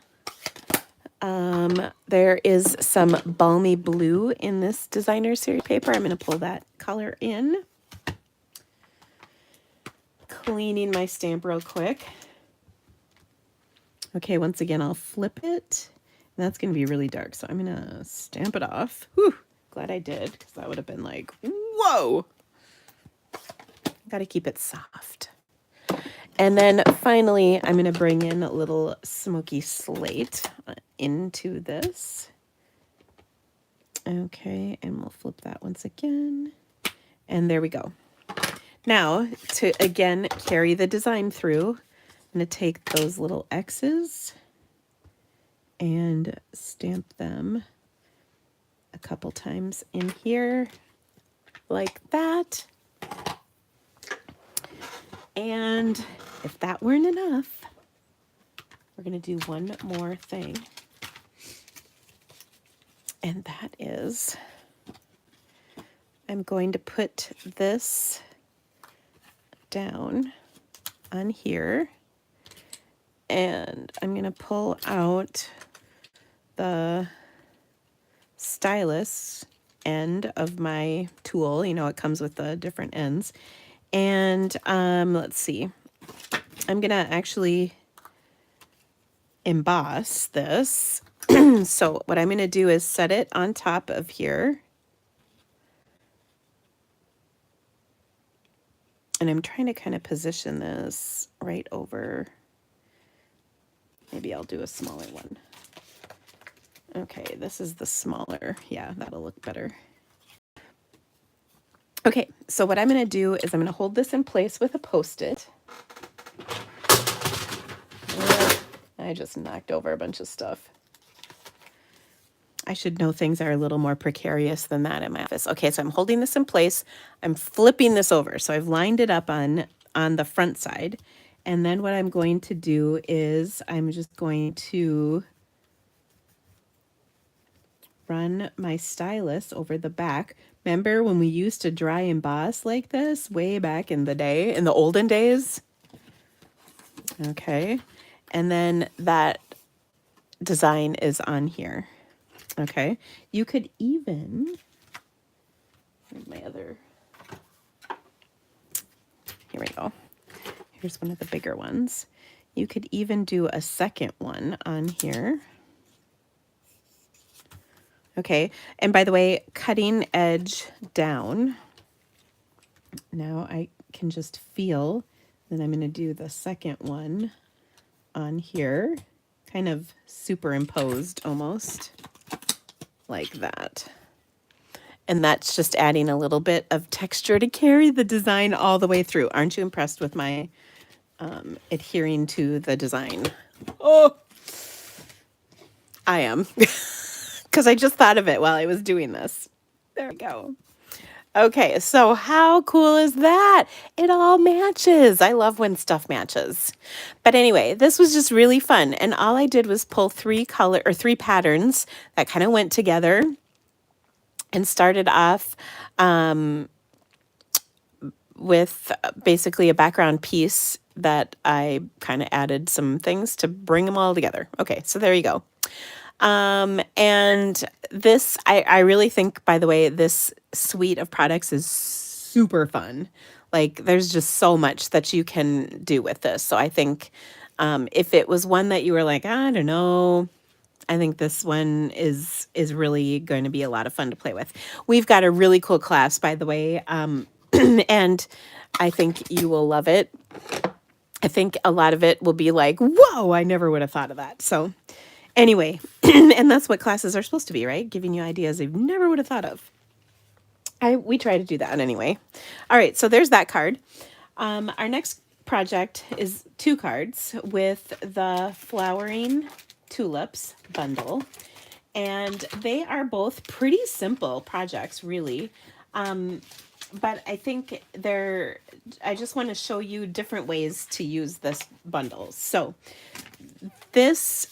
There is some balmy blue in this designer series paper. I'm going to pull that color in. Cleaning my stamp real quick. Okay, once again, I'll flip it. And that's going to be really dark, so I'm going to stamp it off. Whew, glad I did, because that would have been like, whoa! Got to keep it soft. And then finally, I'm going to bring in a little smoky slate into this. Okay, and we'll flip that once again. And there we go. Now, to again carry the design through, I'm going to take those little X's and stamp them a couple times in here like that. And if that weren't enough, we're going to do one more thing. And that is, I'm going to put this down on here, and I'm going to pull out the stylus end of my tool. You know, it comes with the different ends. And let's see, I'm going to actually emboss this. So what I'm going to do is set it on top of here. And I'm trying to kind of position this right over. Maybe I'll do a smaller one. Okay, this is the smaller. Yeah, that'll look better. Okay, so what I'm going to do is I'm going to hold this in place with a Post-it. I just knocked over a bunch of stuff. I should know things are a little more precarious than that in my office. Okay, so I'm holding this in place. I'm flipping this over. So I've lined it up on the front side. And then what I'm going to do is I'm just going to run my stylus over the back. Remember when we used to dry emboss like this way back in the day, in the olden days? Okay, and then that design is on here. Okay, you could even, where's my other, here we go. Here's one of the bigger ones. You could even do a second one on here. Okay, and by the way, cutting edge down. Now I can just feel, then I'm going to do the second one on here, kind of superimposed almost, like that. And that's just adding a little bit of texture to carry the design all the way through. Aren't you impressed with my adhering to the design? Oh, I am. Because I just thought of it while I was doing this. There we go. Okay, so how cool is that? It all matches. I love when stuff matches. But anyway, this was just really fun. And all I did was pull three patterns that kind of went together and started off with basically a background piece that I kind of added some things to bring them all together. Okay, so there you go. And this, I really think, by the way, this suite of products is super fun. Like, there's just so much that you can do with this. So I think if it was one that you were like, I don't know, I think this one is really going to be a lot of fun to play with. We've got a really cool class, by the way, and I think you will love it. I think a lot of it will be like, whoa, I never would have thought of that. So anyway, and that's what classes are supposed to be, right? Giving you ideas you never would have thought of. We try to do that anyway. All right, so there's that card. Our next project is 2 cards with the Flowering Tulips bundle. And they are both pretty simple projects, really. But I think I just want to show you different ways to use this bundle. So this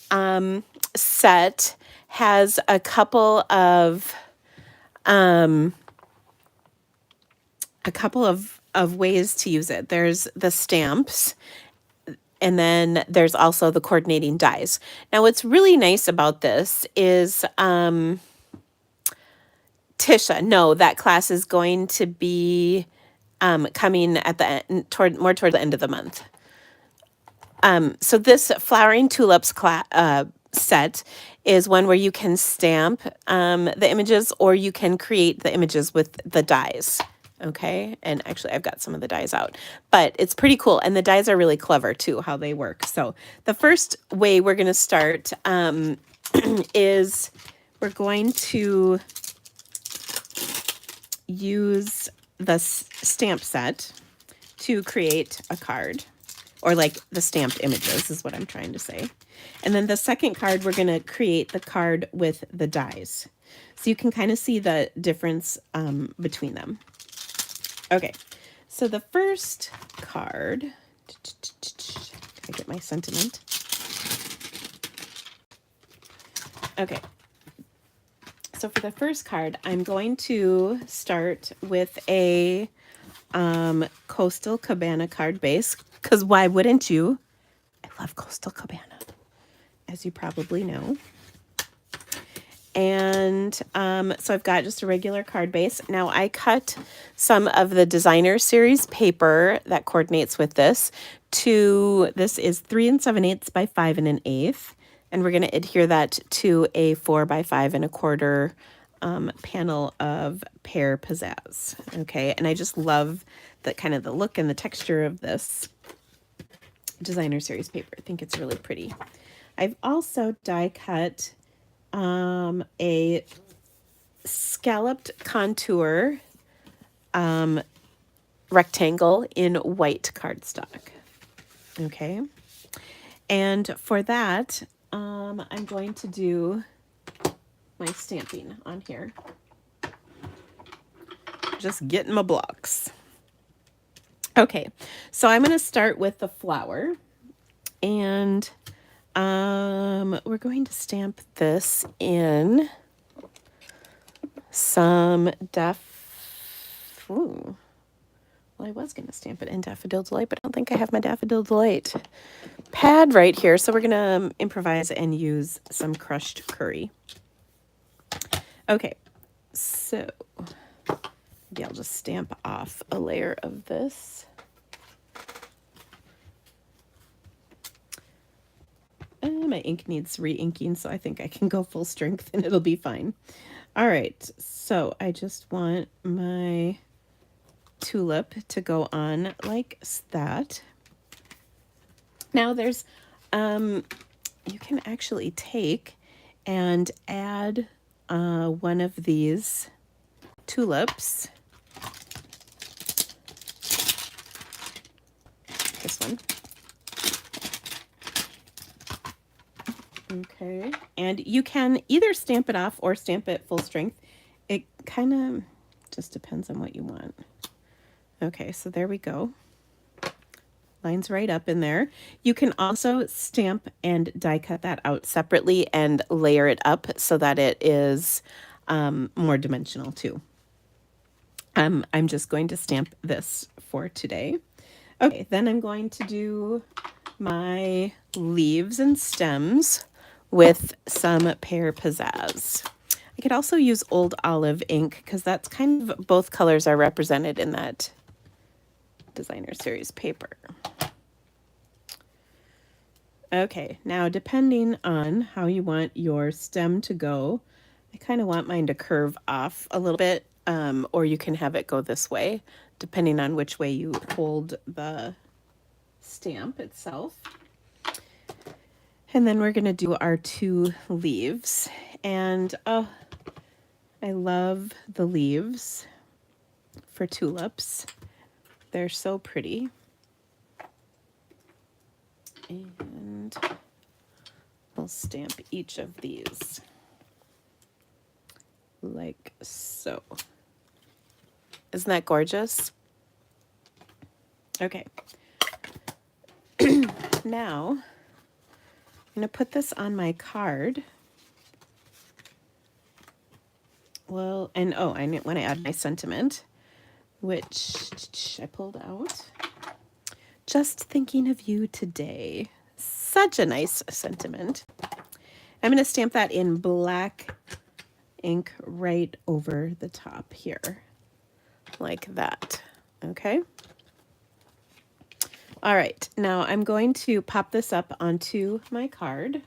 set has a couple of ways to use it. There's the stamps, and then there's also the coordinating dies. Now, what's really nice about this is Tisha, no, that class is going to be coming at the end, toward the end of the month. So this Flowering Tulips set is one where you can stamp the images, or you can create the images with the dies. Okay, and actually I've got some of the dies out, but it's pretty cool, and the dies are really clever too, how they work. So the first way we're going to start is we're going to use the stamp set to create a card, or like the stamped images is what I'm trying to say. And then the second card, we're going to create the card with the dies. So you can kind of see the difference between them. Okay, so the first card, I get my sentiment. Okay, so for the first card, I'm going to start with a Coastal Cabana card base, because why wouldn't you? I love Coastal Cabana, as you probably know. And so I've got just a regular card base. Now I cut some of the designer series paper that coordinates with this this is 3 7/8 by 5 1/8. And we're going to adhere that to a 4 by 5 1/4 panel of pear pizzazz. Okay, and I just love the kind of the look and the texture of this designer series paper. I think it's really pretty. I've also die cut a scalloped contour rectangle in white cardstock. Okay, and for that I'm going to do my stamping on here. Just getting my blocks. Okay, so I'm going to start with the flower, and we're going to stamp this in some well, I was going to stamp it in Daffodil Delight, but I don't think I have my Daffodil Delight pad right here, so we're going to improvise and use some crushed curry. Okay, so maybe I'll just stamp off a layer of this. My ink needs re-inking, so I think I can go full strength and it'll be fine. All right, so I just want my tulip to go on like that. Now there's, you can actually take and add one of these tulips. This one. Okay, and you can either stamp it off or stamp it full strength. It kind of Just depends on what you want. Okay, so there we go. Lines right up in there. You can also stamp and die cut that out separately and layer it up so that it is more dimensional too. I'm just going to stamp this for today. Okay, then I'm going to do my leaves and stems with some Pear Pizzazz. I could also use Old Olive ink because that's kind of both colors are represented in that designer series paper. Okay, now depending on how you want your stem to go, I kind of want mine to curve off a little bit, or you can have it go this way, depending on which way you hold the stamp itself. And then we're going to do our 2 leaves. And oh, I love the leaves for tulips. They're so pretty. And I'll stamp each of these like so. Isn't that gorgeous? Okay. Now, I'm going to put this on my card. Well, and oh, I want to add my sentiment, which I pulled out. Just thinking of you today. Such a nice sentiment. I'm going to stamp that in black ink right over the top here, like that. Okay. All right, now I'm going to pop this up onto my card.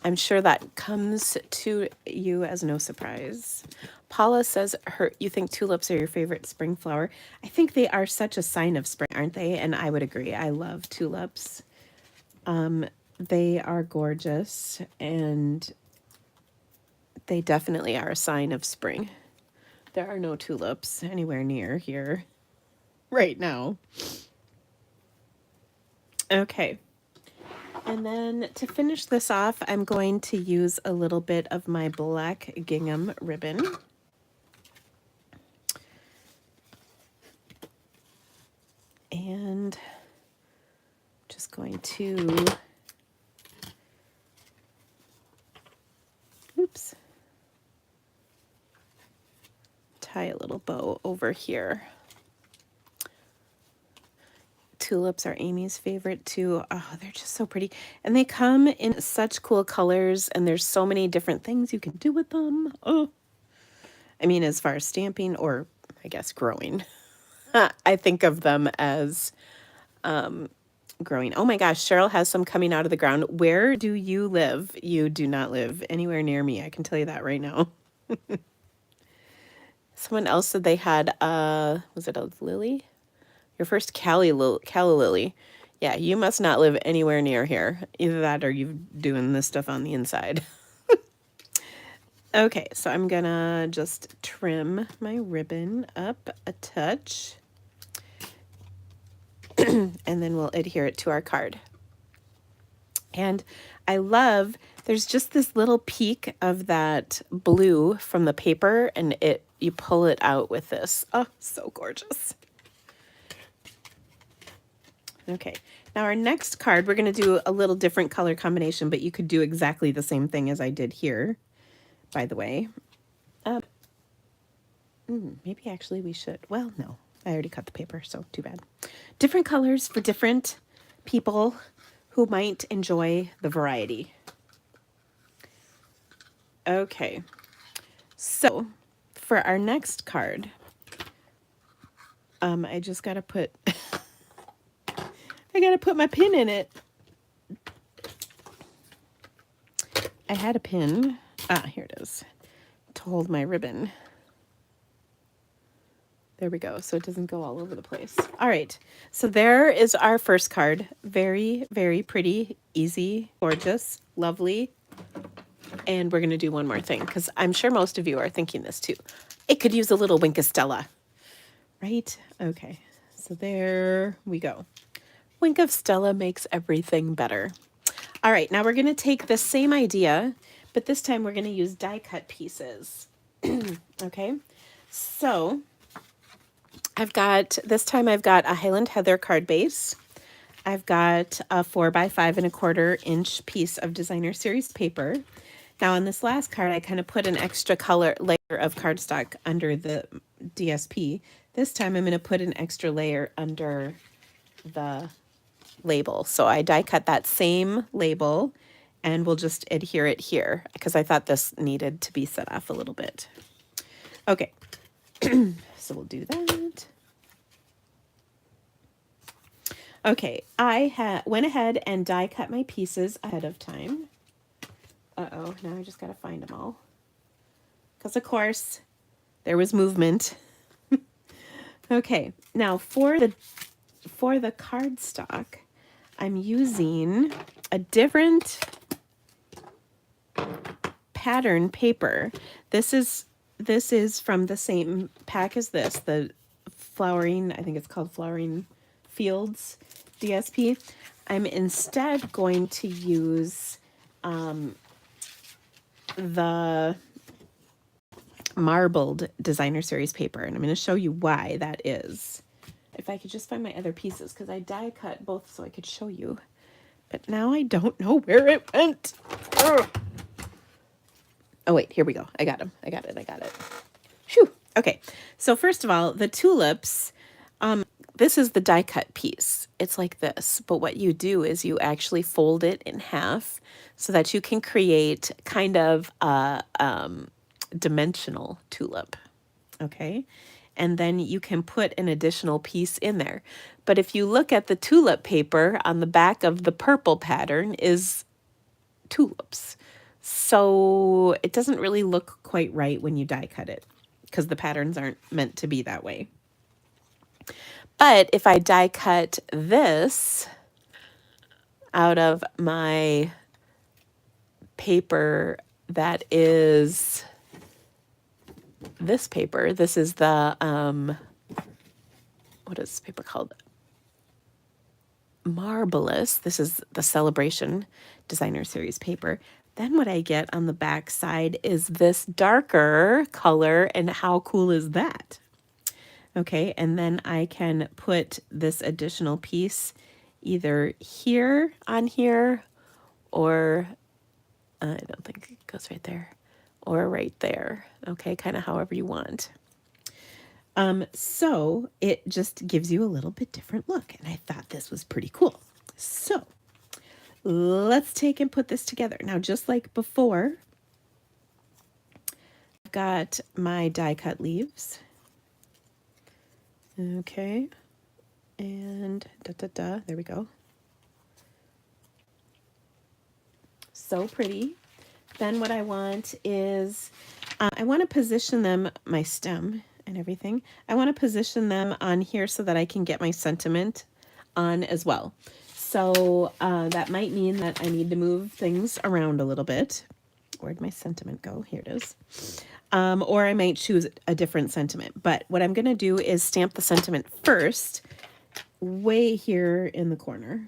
I'm sure that comes to you as no surprise. Paula says you think tulips are your favorite spring flower. I think they are such a sign of spring, aren't they? And I would agree. I love tulips. They are gorgeous, and they definitely are a sign of spring. There are no tulips anywhere near here right now. Okay. And then to finish this off, I'm going to use a little bit of my black gingham ribbon. And just going to, oops, tie a little bow over here. Tulips are Amy's favorite too. Oh, they're just so pretty. And they come in such cool colors, and there's so many different things you can do with them. Oh, I mean, as far as stamping or I guess growing, I think of them as growing. Oh my gosh, Cheryl has some coming out of the ground. Where do you live? You do not live anywhere near me. I can tell you that right now. Someone else said they had, was it a lily? Your first calla lily. Yeah, you must not live anywhere near here. Either that or you're doing this stuff on the inside. Okay, so I'm gonna just trim my ribbon up a touch. And then we'll adhere it to our card. And I love, there's just this little peak of that blue from the paper, and you pull it out with this. Oh, so gorgeous. Okay, now our next card, we're going to do a little different color combination, but you could do exactly the same thing as I did here, by the way. Maybe actually we should. Well, no, I already cut the paper, so too bad. Different colors for different people who might enjoy the variety. Okay, so for our next card, I just got to put... I gotta put my pin in it. I had a pin. Here it is. To hold my ribbon. There we go. So it doesn't go all over the place. All right. So there is our first card. Very, very pretty, easy, gorgeous, lovely. And we're going to do one more thing because I'm sure most of you are thinking this too. It could use a little Wink of Stella, right? Okay. So there we go. Wink of Stella makes everything better. All right, now we're going to take the same idea, but this time we're going to use die cut pieces. Okay, So this time I've got a Highland Heather card base. I've got a 4 by 5¼ inch piece of designer series paper. Now on this last card, I kind of put an extra color layer of cardstock under the DSP. This time I'm going to put an extra layer under the label. So I die cut that same label and we'll just adhere it here because I thought this needed to be set off a little bit. Okay, so we'll do that. Okay, I went ahead and die cut my pieces ahead of time. Uh-oh, now I just got to find them all. Because, of course, there was movement. Okay, now for the cardstock, I'm using a different pattern paper. This is from the same pack as this, the Flowering, I think it's called Flowering Fields DSP. I'm instead going to use the marbled designer series paper, and I'm going to show you why that is. If I could just find my other pieces, because I die cut both so I could show you, but now I don't know where it went. Ugh. Oh wait, here we go. I got them. I got it. Phew. Okay, so first of all, the tulips, this is the die cut piece. It's like this, but what you do is you actually fold it in half so that you can create kind of a dimensional tulip, okay? And then you can put an additional piece in there. But if you look at the tulip paper on the back of the purple pattern is tulips. So it doesn't really look quite right when you die cut it because the patterns aren't meant to be that way. But if I die cut this out of my paper that is this paper, this is the, what is this paper called? Marvelous. This is the Celebration Designer Series paper. Then what I get on the back side is this darker color, and how cool is that? Okay, and then I can put this additional piece either here on here, or I don't think it goes right there, or right there. Okay, kind of however you want. So it just gives you a little bit different look, and I thought this was pretty cool. So let's take and put this together. Now, just like before, I've got my die cut leaves. Okay, and there we go. So pretty. Then what I want is, I want to position them, my stem and everything. I want to position them on here so that I can get my sentiment on as well. So that might mean that I need to move things around a little bit. Where'd my sentiment go? Here it is. Or I might choose a different sentiment. But what I'm going to do is stamp the sentiment first, way here in the corner,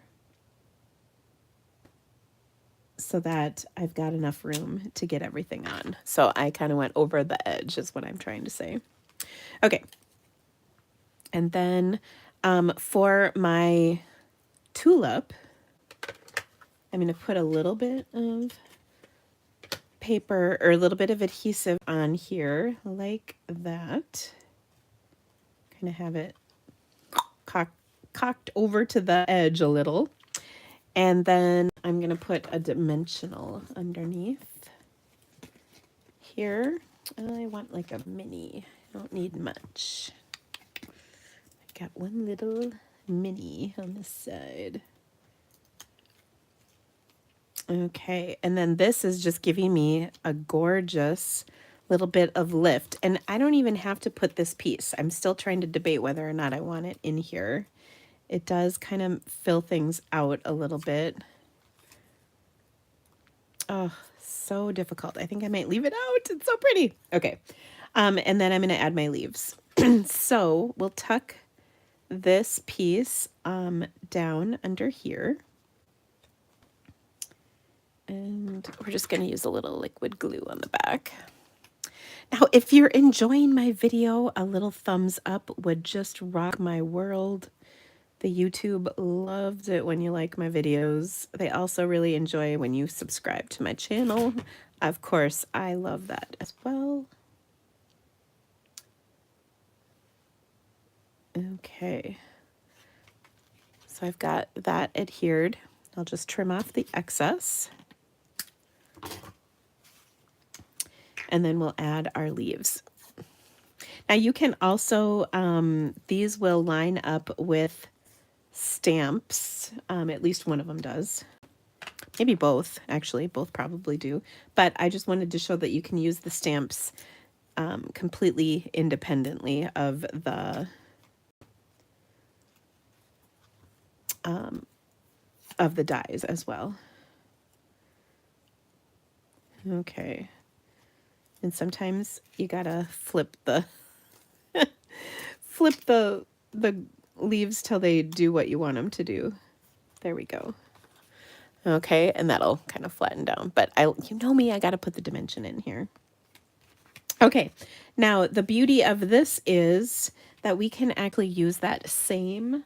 so that I've got enough room to get everything on. So I kind of went over the edge is what I'm trying to say. Okay. And then for my tulip, I'm going to put a little bit of paper or a little bit of adhesive on here like that. Kind of have it cocked over to the edge a little. And then I'm going to put a dimensional underneath here. I want like a mini. I don't need much. I got one little mini on the side. Okay, and then this is just giving me a gorgeous little bit of lift. And I don't even have to put this piece. I'm still trying to debate whether or not I want it in here. It does kind of fill things out a little bit. Oh, so difficult. I think I might leave it out. It's so pretty. Okay, and then I'm going to add my leaves. So we'll tuck this piece down under here. And we're just going to use a little liquid glue on the back. Now, if you're enjoying my video, a little thumbs up would just rock my world. The YouTube loves it when you like my videos. They also really enjoy when you subscribe to my channel. Of course, I love that as well. Okay. So I've got that adhered. I'll just trim off the excess. And then we'll add our leaves. Now you can also, these will line up with stamps. At least one of them does. Maybe both, actually. Both probably do. But I just wanted to show that you can use the stamps completely independently of the dies as well. Okay. And sometimes you gotta flip the the leaves till they do what you want them to do. There we go. Okay, and that'll kind of flatten down. But you know me, I gotta put the dimension in here. Okay, now the beauty of this is that we can actually use that same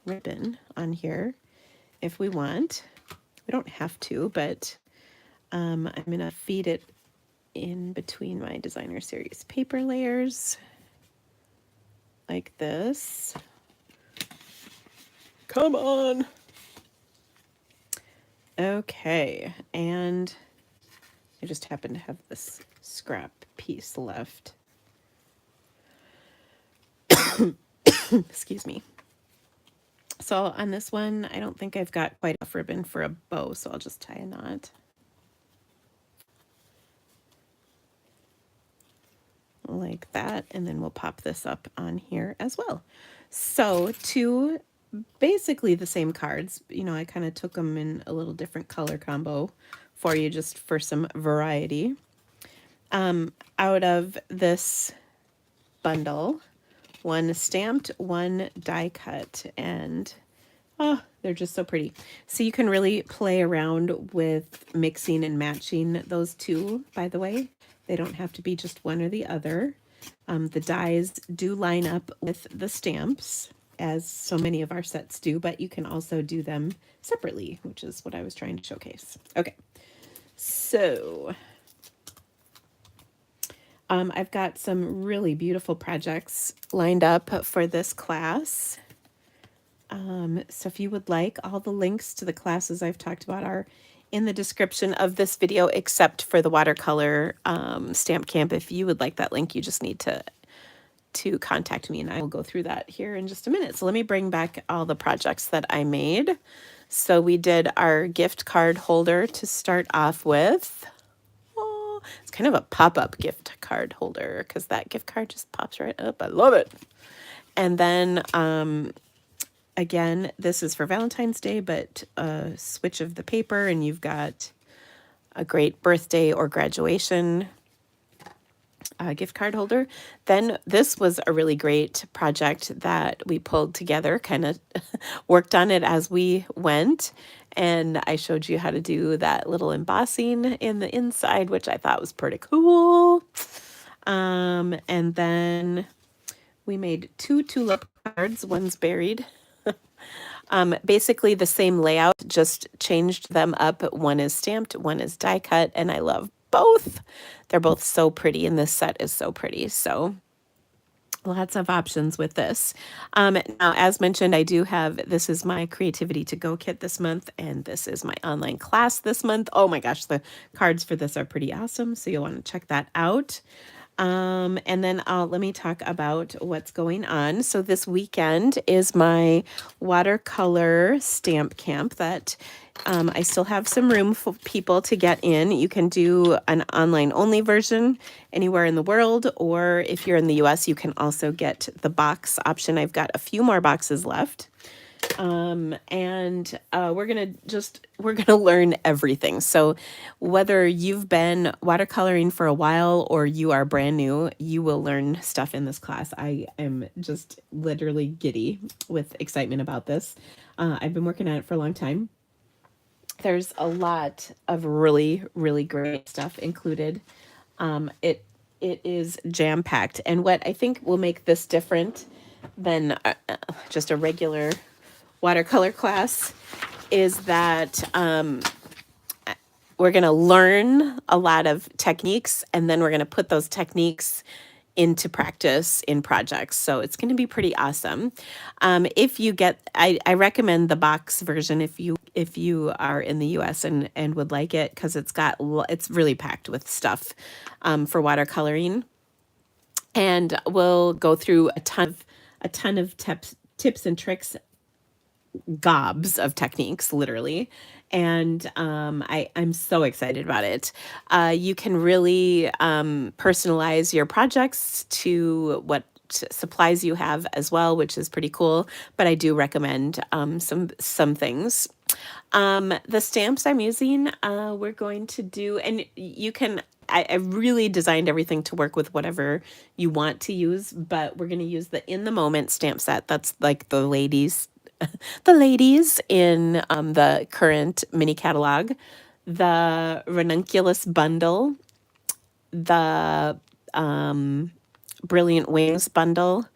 ribbon on here if we want. We don't have to, but I'm gonna feed it in between my designer series paper layers like this. Come on. Okay, and I just happen to have this scrap piece left. Excuse me. So on this one, I don't think I've got quite enough ribbon for a bow, so I'll just tie a knot. Like that, and then we'll pop this up on here as well. So two basically the same cards. You know, I kind of took them in a little different color combo for you just for some variety. Out of this bundle, one stamped, one die cut, and oh, they're just so pretty. So you can really play around with mixing and matching those two, by the way. They don't have to be just one or the other. The dies do line up with the stamps, as so many of our sets do, but you can also do them separately, which is what I was trying to showcase. Okay, so I've got some really beautiful projects lined up for this class. So if you would like, all the links to the classes I've talked about are in the description of this video, except for the watercolor stamp camp. If you would like that link, you just need to contact me and I will go through that here in just a minute. So let me bring back all the projects that I made. So we did our gift card holder to start off with. Oh, it's kind of a pop-up gift card holder because that gift card just pops right up. I love it. And then again, this is for Valentine's Day, but a switch of the paper and you've got a great birthday or graduation gift card holder. Then this was a really great project that we pulled together, kind of worked on it as we went. And I showed you how to do that little embossing in the inside, which I thought was pretty cool. And then we made two tulip cards. One's buried. Basically the same layout, just changed them up. One is stamped, one is die cut, and I love both. They're both so pretty, and this set is so pretty. So lots of options with this. Now, as mentioned, I do have, this is my Creativity to Go kit this month, and this is my online class this month. Oh my gosh, the cards for this are pretty awesome, so you'll want to check that out. And then let me talk about what's going on. So this weekend is my watercolor stamp camp that I still have some room for people to get in. You can do an online only version anywhere in the world, or if you're in the US, you can also get the box option. I've got a few more boxes left. And we're gonna learn everything. So whether you've been watercoloring for a while or you are brand new, you will learn stuff in this class. I am just literally giddy with excitement about this. I've been working on it for a long time. There's a lot of really, really great stuff included. it is jam-packed. And what I think will make this different than just a regular watercolor class is that we're going to learn a lot of techniques, and then we're going to put those techniques into practice in projects. So it's going to be pretty awesome. If you get, I recommend the box version if you are in the US and would like it, because it's really packed with stuff for watercoloring. And we'll go through a ton of tips and tricks, gobs of techniques, literally. And I'm so excited about it. You can really personalize your projects to what supplies you have as well, which is pretty cool. But I do recommend some things. The stamps I'm using, we're going to do, and you can, I really designed everything to work with whatever you want to use, but we're going to use the In the Moment stamp set. That's like the ladies in the current mini catalog, the Ranunculus bundle, the Brilliant Wings bundle,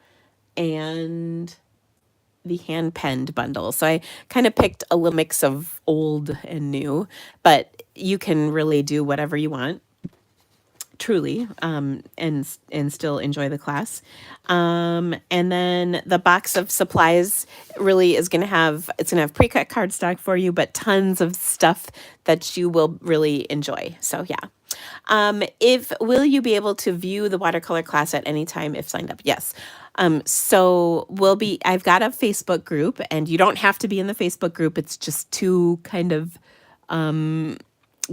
and the hand penned bundle. So I kind of picked a little mix of old and new, but you can really do whatever you want, truly, and still enjoy the class. And then the box of supplies really is going to have, it's going to have pre-cut cardstock for you, but tons of stuff that you will really enjoy. So yeah. If will you be able to view the watercolor class at any time if signed up? Yes. So I've got a Facebook group, and you don't have to be in the Facebook group. It's just to kind of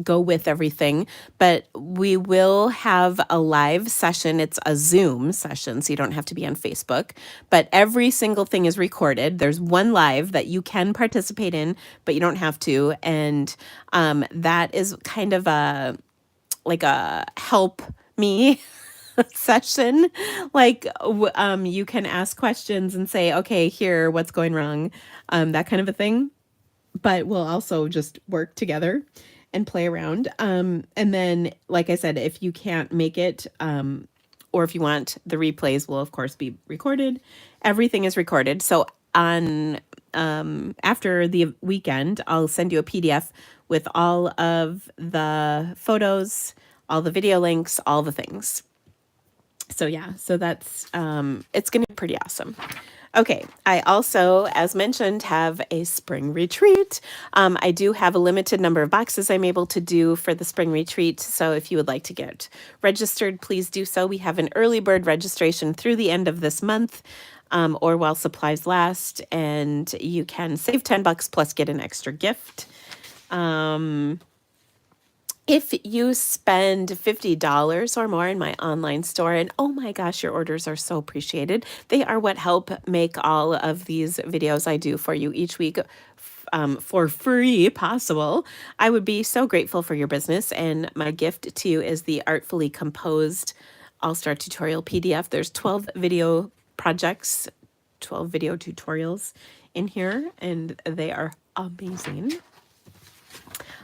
go with everything, but we will have a live session. It's a Zoom session, so you don't have to be on Facebook, but every single thing is recorded. There's one live that you can participate in, but you don't have to. And that is kind of like a help me session. Like you can ask questions and say, okay, here, what's going wrong? That kind of a thing. But we'll also just work together and play around. And then, like I said, if you can't make it, or if you want, the replays will of course be recorded. Everything is recorded. So on after the weekend, I'll send you a PDF with all of the photos, all the video links, all the things. So yeah, so that's it's gonna be pretty awesome. Okay, I also, as mentioned, have a spring retreat. I do have a limited number of boxes I'm able to do for the spring retreat, so if you would like to get registered, please do so. We have an early bird registration through the end of this month, or while supplies last, and you can save $10 plus get an extra gift. If you spend $50 or more in my online store, and oh my gosh, your orders are so appreciated. They are what help make all of these videos I do for you each week for free possible. I would be so grateful for your business, and my gift to you is the Artfully Composed All-Star Tutorial PDF. There's 12 video projects, 12 video tutorials in here, and they are amazing.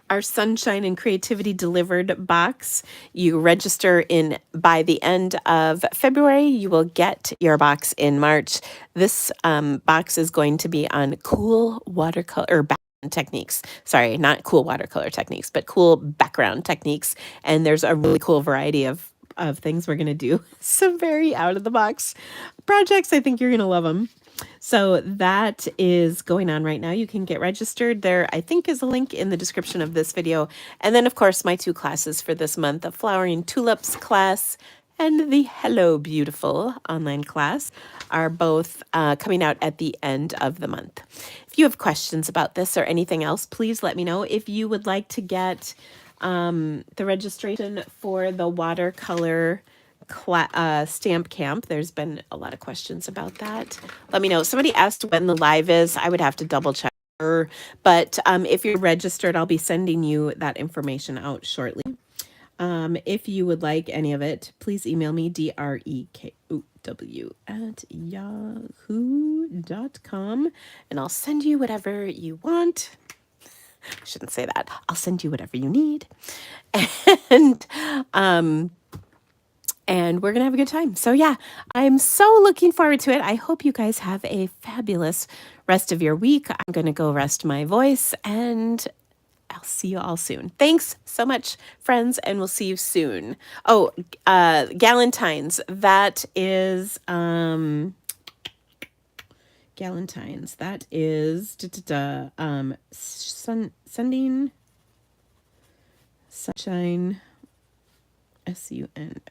Our Sunshine and Creativity Delivered box. You register in by the end of February. You will get your box in March. This box is going to be on cool watercolor or background techniques. Sorry, not cool watercolor techniques, but cool background techniques. And there's a really cool variety of things we're going to do. Some very out of the box projects. I think you're going to love them. So that is going on right now. You can get registered. There, I think, is a link in the description of this video. And then, of course, my two classes for this month, the Flowering Tulips class and the Hello Beautiful online class, are both coming out at the end of the month. If you have questions about this or anything else, please let me know. If you would like to get the registration for the watercolor stamp camp, there's been a lot of questions about that. Let me know. Somebody asked when the live is. I would have to double check. But if you're registered, I'll be sending you that information out shortly. If you would like any of it, please email me drekow@yahoo.com, and I'll send you whatever you want. I shouldn't say that. I'll send you whatever you need. and we're going to have a good time. So yeah, I'm so looking forward to it. I hope you guys have a fabulous rest of your week. I'm going to go rest my voice, and I'll see you all soon. Thanks so much, friends, and we'll see you soon. Oh, Valentine's. That is Valentine's. That is Sunshine,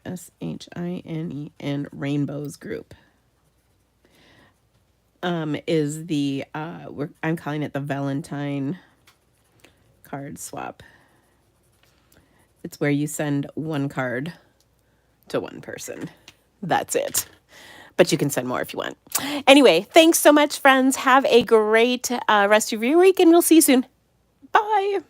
SUNSHINE, and Rainbows group. Is the I'm calling it the Valentine card swap. It's where you send one card to one person. That's it. But you can send more if you want. Anyway, thanks so much, friends. Have a great rest of your week, and we'll see you soon. Bye.